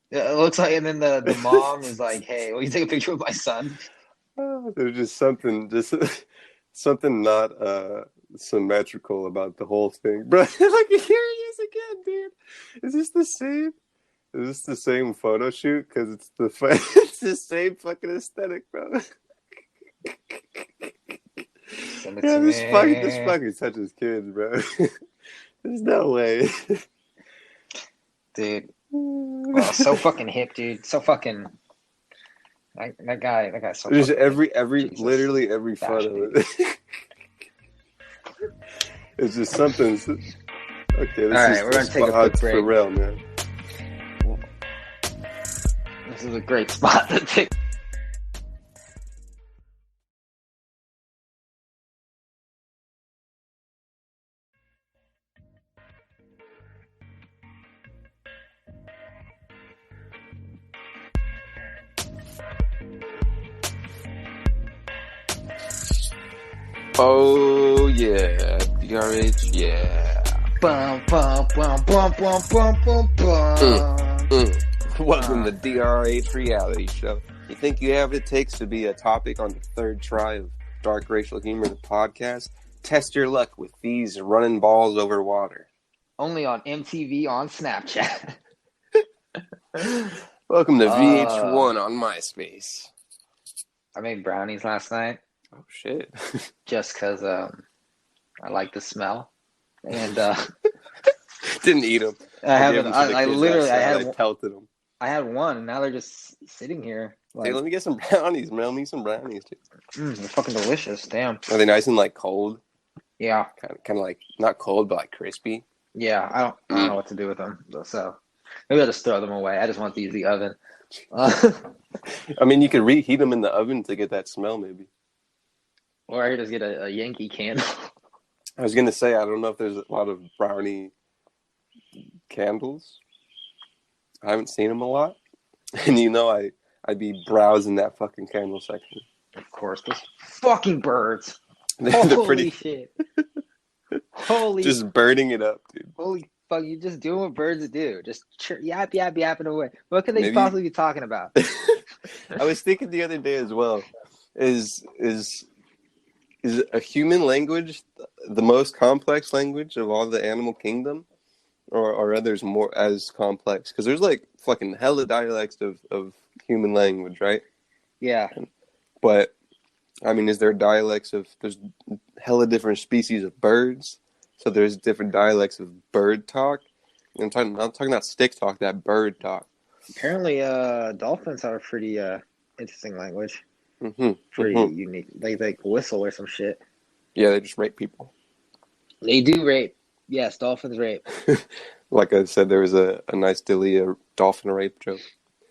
It looks like, and then the mom is like, "Hey, will you take a picture with my son?" There's just something not symmetrical about the whole thing, bro. Like here he is again, dude. Is this the same? Is this the same photo shoot? Because it's the same fucking aesthetic, bro. Yeah, this fucking touches kids, bro. There's no way, dude. Well, so fucking hip, dude. So fucking that guy's so. Just literally every photo. It's just something. Okay, this we're gonna take a quick break. Pharrell, man. This is a great spot to take. Oh yeah, DRH, yeah. Bum bum bum bum bum bum bum bum. Welcome to DRH Reality Show. You think you have what it takes to be a topic on the third try of Dark Racial Humor, the podcast? Test your luck with these running balls over water. Only on MTV on Snapchat. Welcome to VH1 on MySpace. I made brownies last night. Oh shit! Just because I like the smell, and didn't eat them. I haven't. I pelted them. I had one, and now they're just sitting here. Like, hey, let me get some brownies. Mail me some brownies, dude. They're fucking delicious. Damn. Are they nice and like cold? Yeah. Kind of like not cold, but like crispy. Yeah, I don't know what to do with them, so maybe I'll just throw them away. I just want to use the oven. I mean, you could reheat them in the oven to get that smell, maybe. Or I could just get a Yankee candle. I was gonna say, I don't know if there's a lot of brownie candles. I haven't seen them a lot, and I'd be browsing that fucking candle section. Of course, those fucking birds. They're pretty shit. Just burning it up, dude. Holy fuck! You're just doing what birds do. Just yapping away. What could they possibly be talking about? I was thinking the other day as well. Is a human language the most complex language of all the animal kingdom, or are others more as complex? Because there's like fucking hella dialects of human language, right? Yeah. But I mean, is there dialects there's hella different species of birds, so there's different dialects of bird talk. I'm talking about stick talk, that bird talk. Apparently, dolphins have a pretty interesting language. Pretty unique. They like whistle or some shit. Yeah, they just rape people. They do rape. Yes, dolphins rape. Like I said, there was a nice Dalia dolphin rape joke,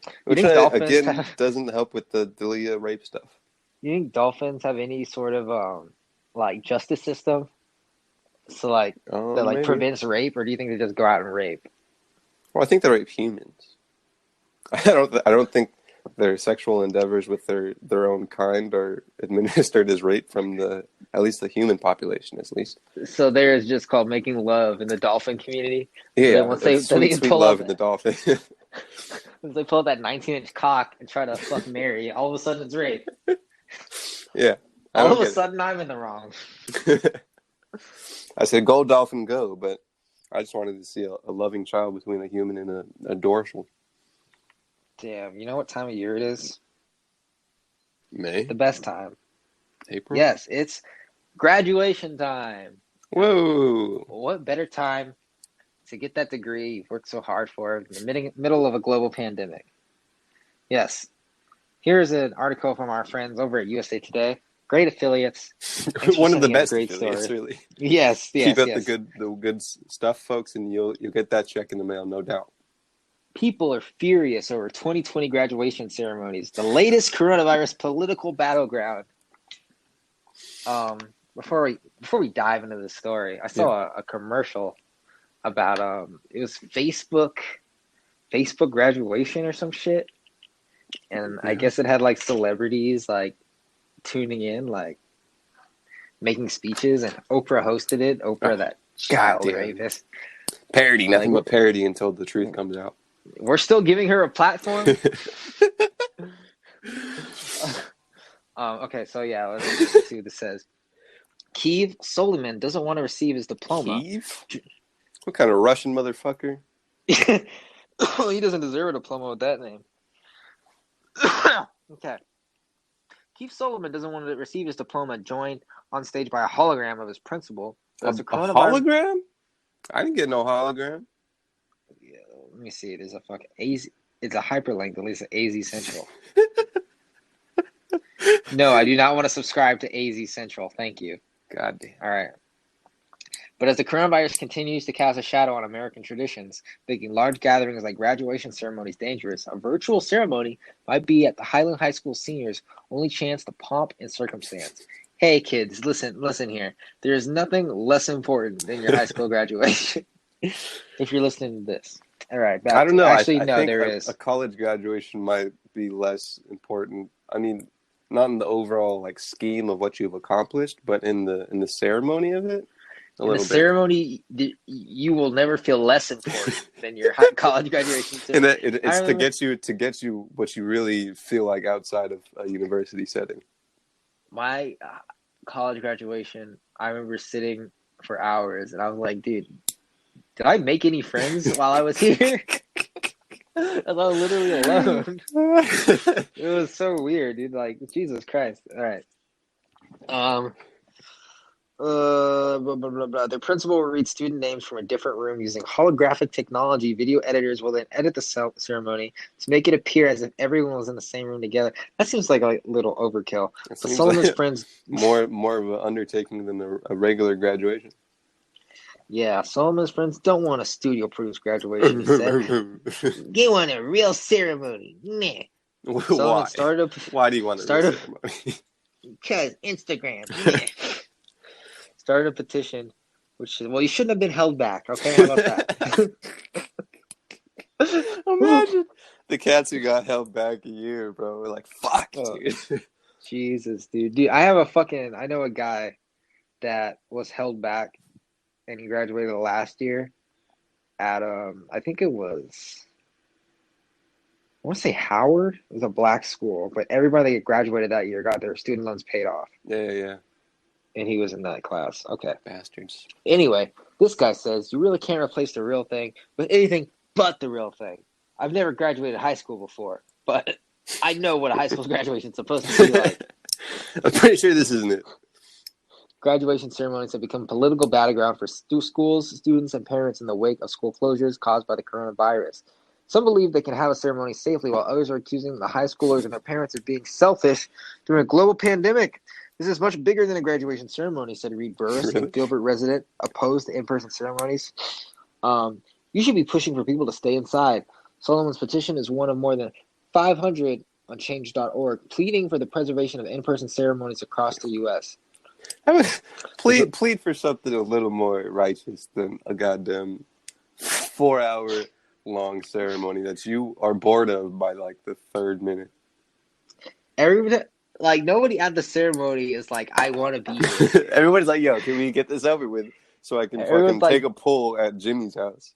You which think dolphins again have? doesn't help with the Dalia rape stuff. You think dolphins have any sort of like justice system? So like that like Maybe. prevents rape, or do you think they just go out and rape? Well, I think they rape humans. I don't think their sexual endeavors with their own kind are administered as rape from the at least the human population, at least. So there is just called making love in the dolphin community. So then Yeah, once it's they sweet, can sweet pull up love in the dolphin. if they pull up that 19-inch cock and try to fuck Mary, all of a sudden it's rape. Yeah, I All don't of a get sudden I'm in the wrong. it. I said go dolphin go, but I just wanted to see a loving child between a human and a dorsal. Damn, you know what time of year it is? May, The best time. April. Yes, it's graduation time. Whoa! What better time to get that degree you've worked so hard for in the middle of a global pandemic? Yes. Here's an article from our friends over at USA Today. Great affiliates. Thanks for One of the sending in a best great affiliates, story. really. Yes, Keep yes, up yes. the good stuff, folks, and you'll get that check in the mail, no doubt. People are furious over 2020 graduation ceremonies, the latest coronavirus political battleground. Before we dive into the story, I Yeah. saw a commercial about it was Facebook graduation or some shit, and I Yeah. guess it had like celebrities like tuning in, like making speeches, and Oprah hosted it. Oprah, that child Goddamn. rapist. Parody, nothing Like, but parody until the truth comes out. we're still giving her a platform. Okay, so yeah, let's see what this says. Keith Soliman doesn't want to receive his diploma. Kiev? What kind of Russian motherfucker? He doesn't deserve a diploma with that name. Okay. Keith Solomon doesn't want to receive his diploma joined on stage by a hologram of his principal. A hologram? I didn't get no hologram. Yeah, let me see. It is a fucking AZ. It's a hyperlink that leads to AZ Central. No, I do not want to subscribe to AZ Central. Thank you. Goddamn. All right. But as the coronavirus continues to cast a shadow on American traditions, making large gatherings like graduation ceremonies dangerous, a virtual ceremony might be at the Highland High School seniors' only chance to pomp and circumstance. Hey kids, listen here. There is nothing less important than your high school graduation. If you're listening to this. All right. I don't know. Actually, I no, think there is. a college graduation might be less important. I mean, not in the overall like scheme of what you've accomplished, but in the ceremony of it, In the ceremony, you will never feel less important than your college graduation. And it's to get you what you really feel like outside of a university setting. My college graduation, I remember sitting for hours, and I was like, dude, did I make any friends while I was here? I was literally alone. It was so weird, dude. Like, Jesus Christ. All right. Blah, blah, blah. The principal will read student names from a different room using holographic technology. Video editors will then edit the ceremony to make it appear as if everyone was in the same room together. That seems like a little overkill. It But seems Solomon's like friends, more of an undertaking than a regular graduation. yeah, Solomon's friends don't want a studio-produced graduation. He said, "They want a real ceremony." Nah. Why? Why do you want a real ceremony? Because Instagram. Nah. Started a petition, which is, well, you shouldn't have been held back. Okay, how about that? Imagine the cats who got held back a year, bro. We're like, fuck, dude. Jesus, dude. I know a guy that was held back, and he graduated last year at I think it was, I want to say Howard. It was a black school, but everybody that graduated that year got their student loans paid off. Yeah. And he was in that class. Okay. Bastards. Anyway, this guy says you really can't replace the real thing with anything but the real thing. I've never graduated high school before, but I know what a high school graduation is supposed to be like. I'm pretty sure this isn't it. Graduation ceremonies have become a political battleground for schools, students, and parents in the wake of school closures caused by the coronavirus. Some believe they can have a ceremony safely, while others are accusing the high schoolers and their parents of being selfish during a global pandemic. This is much bigger than a graduation ceremony, said Reed Burris, a Gilbert resident opposed to in-person ceremonies. You should be pushing for people to stay inside. Solomon's petition is one of more than 500 on change.org, pleading for the preservation of in-person ceremonies across the U.S. I would plead for something a little more righteous than a goddamn 4 hour long ceremony that you are bored of by like the third minute. Nobody at the ceremony is like, I want to be here. Everybody's like, yo, can we get this over with so I can fucking take a pull at Jimmy's house?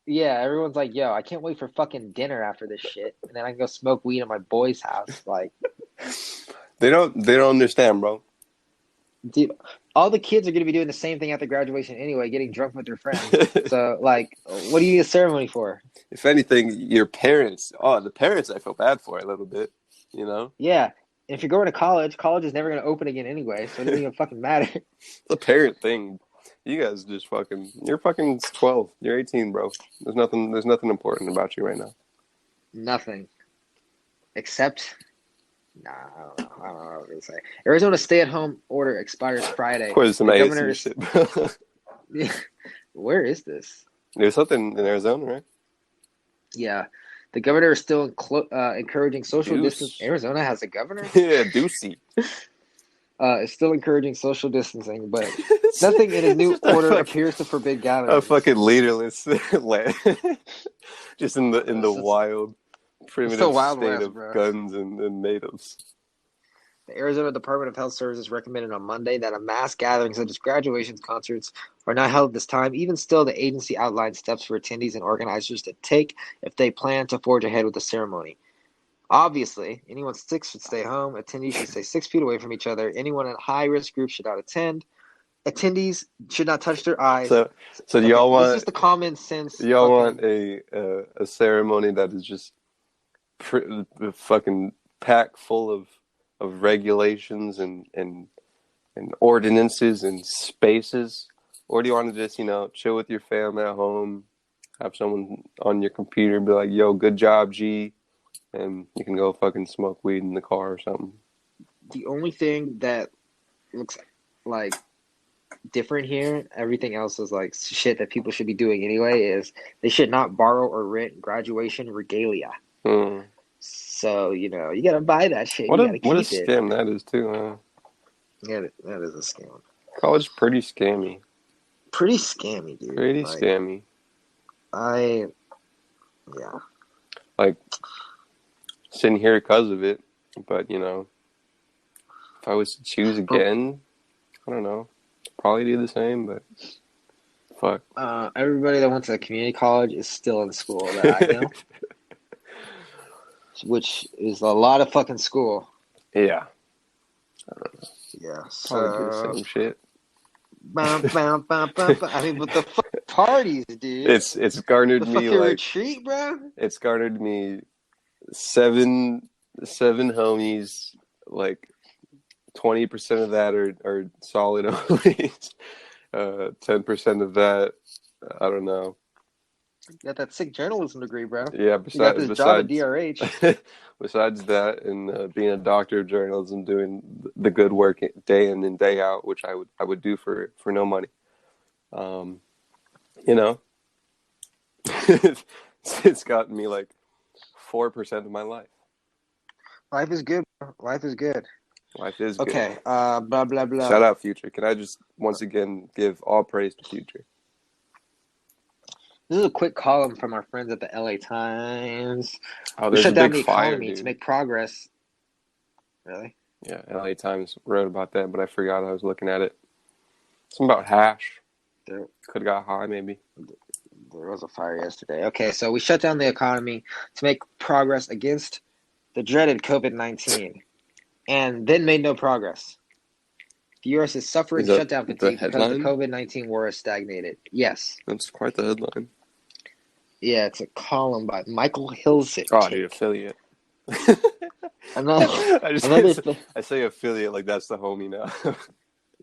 Yeah, everyone's like, yo, I can't wait for fucking dinner after this shit. And then I can go smoke weed at my boy's house. Like, they don't understand, bro. dude, all the kids are going to be doing the same thing at the graduation anyway, getting drunk with their friends. So, like, what do you need a ceremony for? If anything, your parents, the parents I feel bad for a little bit, you know? Yeah. And if you're going to college is never going to open again anyway, so it doesn't even fucking matter. The parent thing. You guys just you're fucking 12. You're 18, bro. There's nothing important about you right now. Nothing. Except, I don't know what I was going to say. Arizona stay-at-home order expires Friday. Of course, some ASU shit, bro. Yeah. Where is this? There's something in Arizona, right? Yeah. The governor is still encouraging social distance. Arizona has a governor? Yeah, Ducey. Is still encouraging social distancing, but nothing in his new order appears to forbid gatherings. A fucking leaderless land. Just in the wild, primitive state of guns and natives. The Arizona Department of Health Services recommended on Monday that a mass gathering such as graduations, concerts are not held at this time. Even still, the agency outlined steps for attendees and organizers to take if they plan to forge ahead with the ceremony. Obviously, anyone sick should stay home. Attendees should stay 6 feet away from each other. Anyone in high-risk groups should not attend. Attendees should not touch their eyes. So do y'all want? This is the common sense. Y'all want a ceremony that is just fucking packed full of regulations and ordinances and spaces, or do you want to just chill with your fam at home, have someone on your computer be like, "Yo, good job, G." And you can go fucking smoke weed in the car or something. The only thing that looks like different here, everything else is like shit that people should be doing anyway, is they should not borrow or rent graduation regalia. So, you gotta buy that shit. What a scam that is too, huh? Yeah, that is a scam. College pretty scammy. Pretty scammy, dude. Pretty scammy. Yeah. Like, sitting here because of it, but if I was to choose again, I don't know, probably do the same, but fuck. Everybody that went to community college is still in school that I know, which is a lot of fucking school. Yeah. I don't know. Yeah, probably do the same shit. I mean, but the parties, dude. It's garnered me like retreat, bro. It's garnered me seven homies, like 20% of that are solid homies. 10% of that, I don't know. You got that sick journalism degree, bro. Yeah, besides job at DRH. Besides that, and being a doctor of journalism, doing the good work day in and day out, which I would do for no money. It's gotten me like 4% of my life. Life is good, bro. Life is good. Life is good. Okay, blah, blah, blah. Shout out Future. Can I just once again give all praise to Future? This is a quick column from our friends at the LA Times. We shut down the economy to make progress. Really? Yeah, LA Times wrote about that, but I forgot I was looking at it. Something about hash. Could have got high, maybe. There was a fire yesterday. Okay, so we shut down the economy to make progress against the dreaded COVID-19, and then made no progress. The U.S. is suffering shutdown fatigue because the COVID-19 war has stagnated. Yes. That's quite the headline. Yeah, it's a column by Michael Hilsick. Oh, dude, affiliate. I say affiliate like that's the homie now.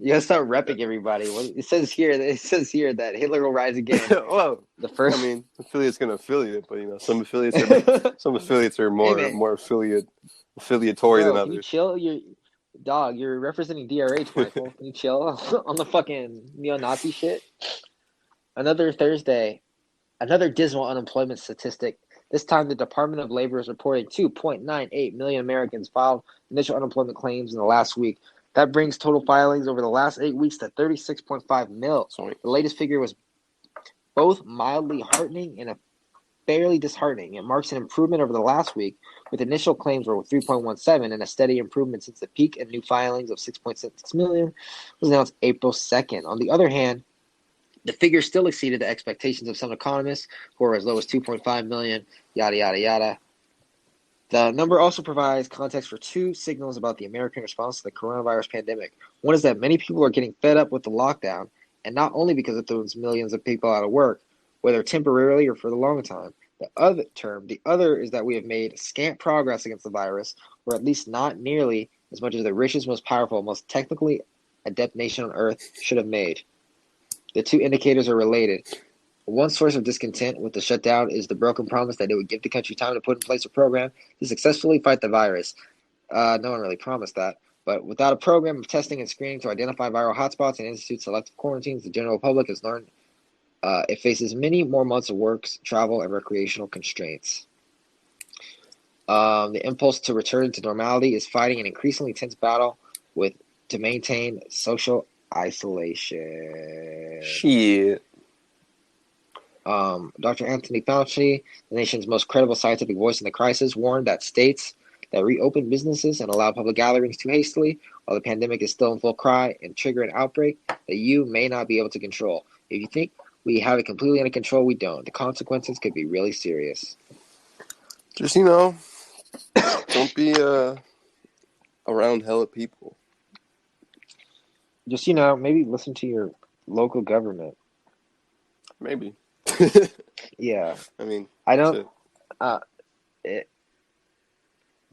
You gotta start repping everybody. It says here that Hitler will rise again. Well, affiliate's gonna affiliate, but some affiliates are more affiliatory than others. Can you chill? You're representing DRH, Michael. Can you chill on the fucking neo-Nazi shit? Another Thursday Another dismal unemployment statistic. This time, the Department of Labor is reporting 2.98 million Americans filed initial unemployment claims in the last week. That brings total filings over the last 8 weeks to 36.5 mil. Sorry. The latest figure was both mildly heartening and fairly disheartening. It marks an improvement over the last week, with initial claims were 3.17 and a steady improvement since the peak, and new filings of 6.76 million was announced April 2nd. On the other hand, the figure still exceeded the expectations of some economists, who were as low as 2.5 million, yada, yada, yada. The number also provides context for two signals about the American response to the coronavirus pandemic. One is that many people are getting fed up with the lockdown, and not only because it throws millions of people out of work, whether temporarily or for the long time. The other is that we have made scant progress against the virus, or at least not nearly as much as the richest, most powerful, most technically adept nation on earth should have made. The two indicators are related. One source of discontent with the shutdown is the broken promise that it would give the country time to put in place a program to successfully fight the virus. No one really promised that. But without a program of testing and screening to identify viral hotspots and institute selective quarantines, the general public has learned it faces many more months of work, travel, and recreational constraints. The impulse to return to normality is fighting an increasingly tense battle to maintain social isolation. Shit. Dr. Anthony Fauci, the nation's most credible scientific voice in the crisis, warned that states that reopen businesses and allow public gatherings too hastily while the pandemic is still in full cry and trigger an outbreak that you may not be able to control. If you think we have it completely under control, we don't. The consequences could be really serious. Just, don't be around hella people. Just, maybe listen to your local government. Maybe. Yeah. I mean, I don't.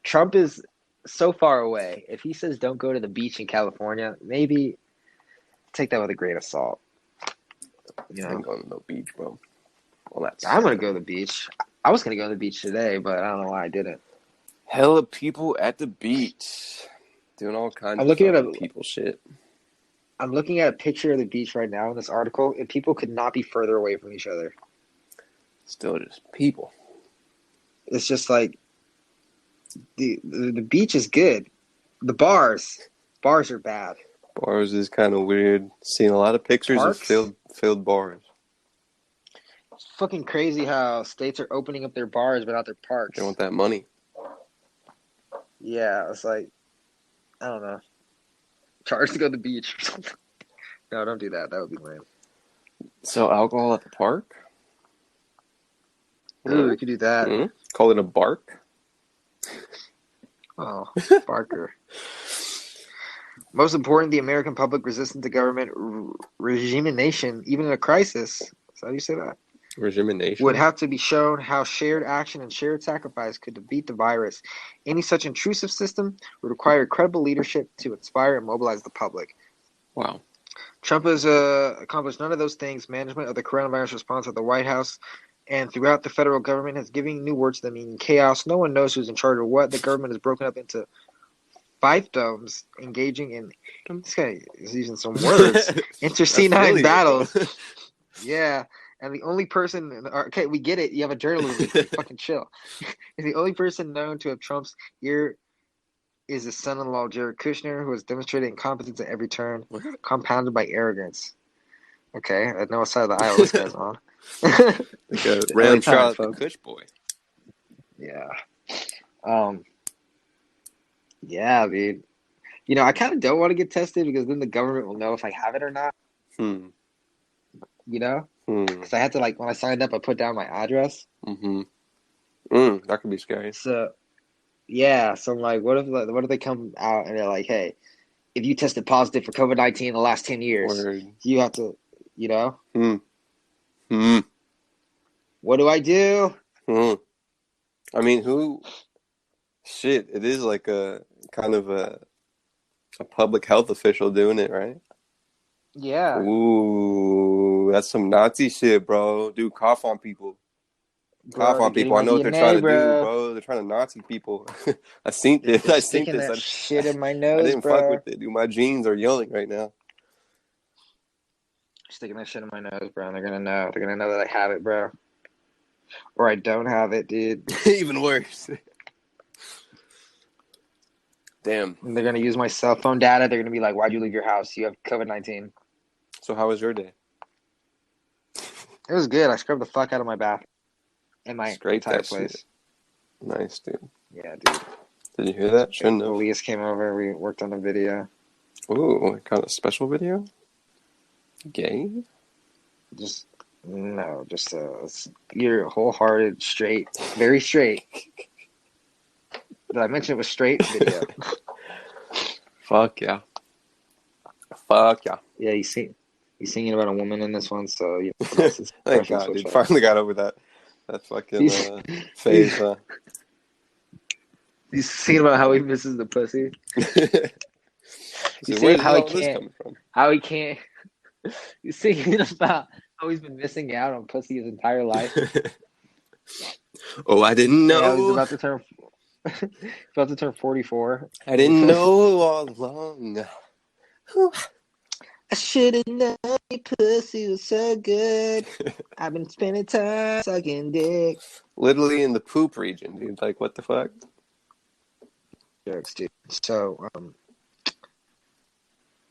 Trump is so far away. If he says don't go to the beach in California, maybe take that with a grain of salt. I ain't going to no beach, bro. Well, I'm gonna go to the beach. I was gonna go to the beach today, but I don't know why I didn't. Hella people at the beach doing all kinds of people shit. I'm looking at a picture of the beach right now in this article, and people could not be further away from each other. Still just people. It's just like the beach is good. The bars are bad. Bars is kind of weird. Seeing a lot of pictures Parks? of filled bars. It's fucking crazy how states are opening up their bars but not their parks. They want that money. Yeah, it's like, I don't know. Charge to go to the beach or something. No, don't do that. That would be lame. Sell alcohol at the park? Ooh, we could do that. Mm-hmm. Call it a bark? Oh, Barker. Most important, the American public resistance to government regimination, even in a crisis. Is that how you say that? Regimination? Would have to be shown how shared action and shared sacrifice could defeat the virus. Any such intrusive system would require credible leadership to inspire and mobilize the public. Wow. Trump has accomplished none of those things. Management of the coronavirus response at the White House and throughout the federal government has given new words to the meaning chaos. No one knows who's in charge of what. The government is broken up into fiefdoms, engaging in. This guy is using some words. Internecine battles. Yeah. And the only person, okay, we get it. You have a journalism. Fucking chill. And the only person known to have Trump's ear is his son-in-law, Jared Kushner, who has demonstrated incompetence at every turn, compounded by arrogance. Okay, I know what side of the aisle this guy's on. Like a round shot at the Kush boy. Yeah. Yeah, dude. I kind of don't want to get tested because then the government will know if I have it or not. Because I had to, when I signed up, I put down my address. Mm-hmm. That could be scary. So, yeah. So I'm like, what if they come out and they're like, hey, if you tested positive for COVID-19 in the last 10 years, you have to, What do I do? I mean, shit, it is like a kind of a public health official doing it, right? Yeah. Ooh, that's some Nazi shit, bro. Dude, cough on people. Cough on people. I know what they're trying to do, bro. They're trying to Nazi people. I seen this. I seen this. That shit in my nose, I didn't fuck with it, dude. My jeans are yelling right now. Sticking that shit in my nose, bro. They're gonna know. They're gonna know that I have it, bro. or I don't have it, dude. Even worse. Damn. And they're gonna use my cell phone data. They're gonna be like, "Why'd you leave your house? You have COVID-19." So how was your day? It was good. I scrubbed the fuck out of my bath and my Scrape entire that place. shit. Nice, dude. Yeah, dude. Did you hear that? Shouldn't have. Elias came over. We worked on a video. Ooh, kind of special video? Gay? Just you're wholehearted, straight, very straight. Did I mention it was straight video? Fuck yeah. Fuck yeah. Yeah, he's singing about a woman in this one, so you know, Thank God, dude. Finally got over that fucking phase, huh? He's singing about how he misses the pussy. So where's all this coming from? How he can't. He's singing about how he's been missing out on pussy his entire life. Oh, I didn't know. Yeah, he's about to turn 44. I didn't know all along. I should have known your pussy was so good. I've been spending time sucking dick. Literally in the poop region, dude. Like, what the fuck? Jokes, dude. So,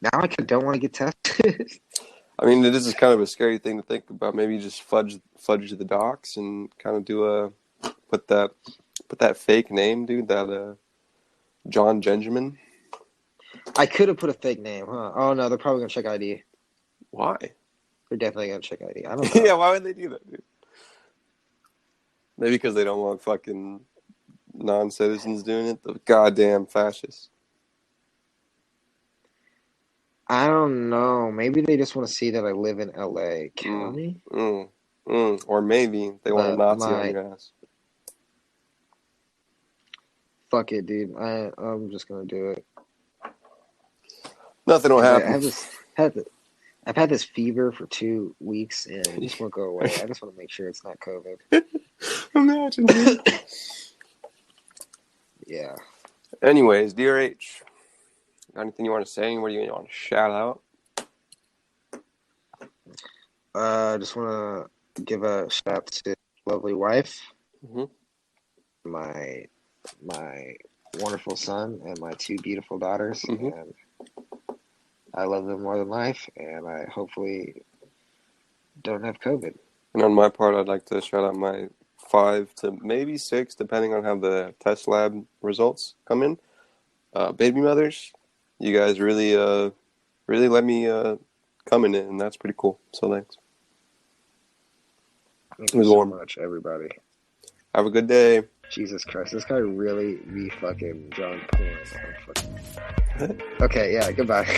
now I don't want to get tested. I mean, this is kind of a scary thing to think about. Maybe just fudge to the docs and kind of do put that fake name, dude. That John Benjamin. I could have put a fake name, huh? Oh no, they're probably gonna check ID. Why? They're definitely gonna check ID. I don't know. Yeah, why would they do that, dude? Maybe because they don't want fucking non-citizens doing it. The goddamn fascists. I don't know. Maybe they just want to see that I live in LA County. Or maybe they want a Nazi on your ass. Fuck it, dude. I'm just gonna do it. Nothing will happen. I've had this fever for 2 weeks and it just won't go away. I just want to make sure it's not COVID. Imagine, dude. Yeah. Anyways, DRH, got anything you want to say? Anybody you want to shout out? I just want to give a shout out to lovely wife, my wonderful son, and my 2 beautiful daughters. And I love them more than life, and I hopefully don't have COVID. And on my part, I'd like to shout out my 5 to maybe 6, depending on how the test lab results come in. Baby mothers, you guys really let me come in it, and that's pretty cool. So thanks. Thank you so much, everybody. Have a good day. Jesus Christ, this guy really be fucking drawing porn. Okay, yeah, goodbye.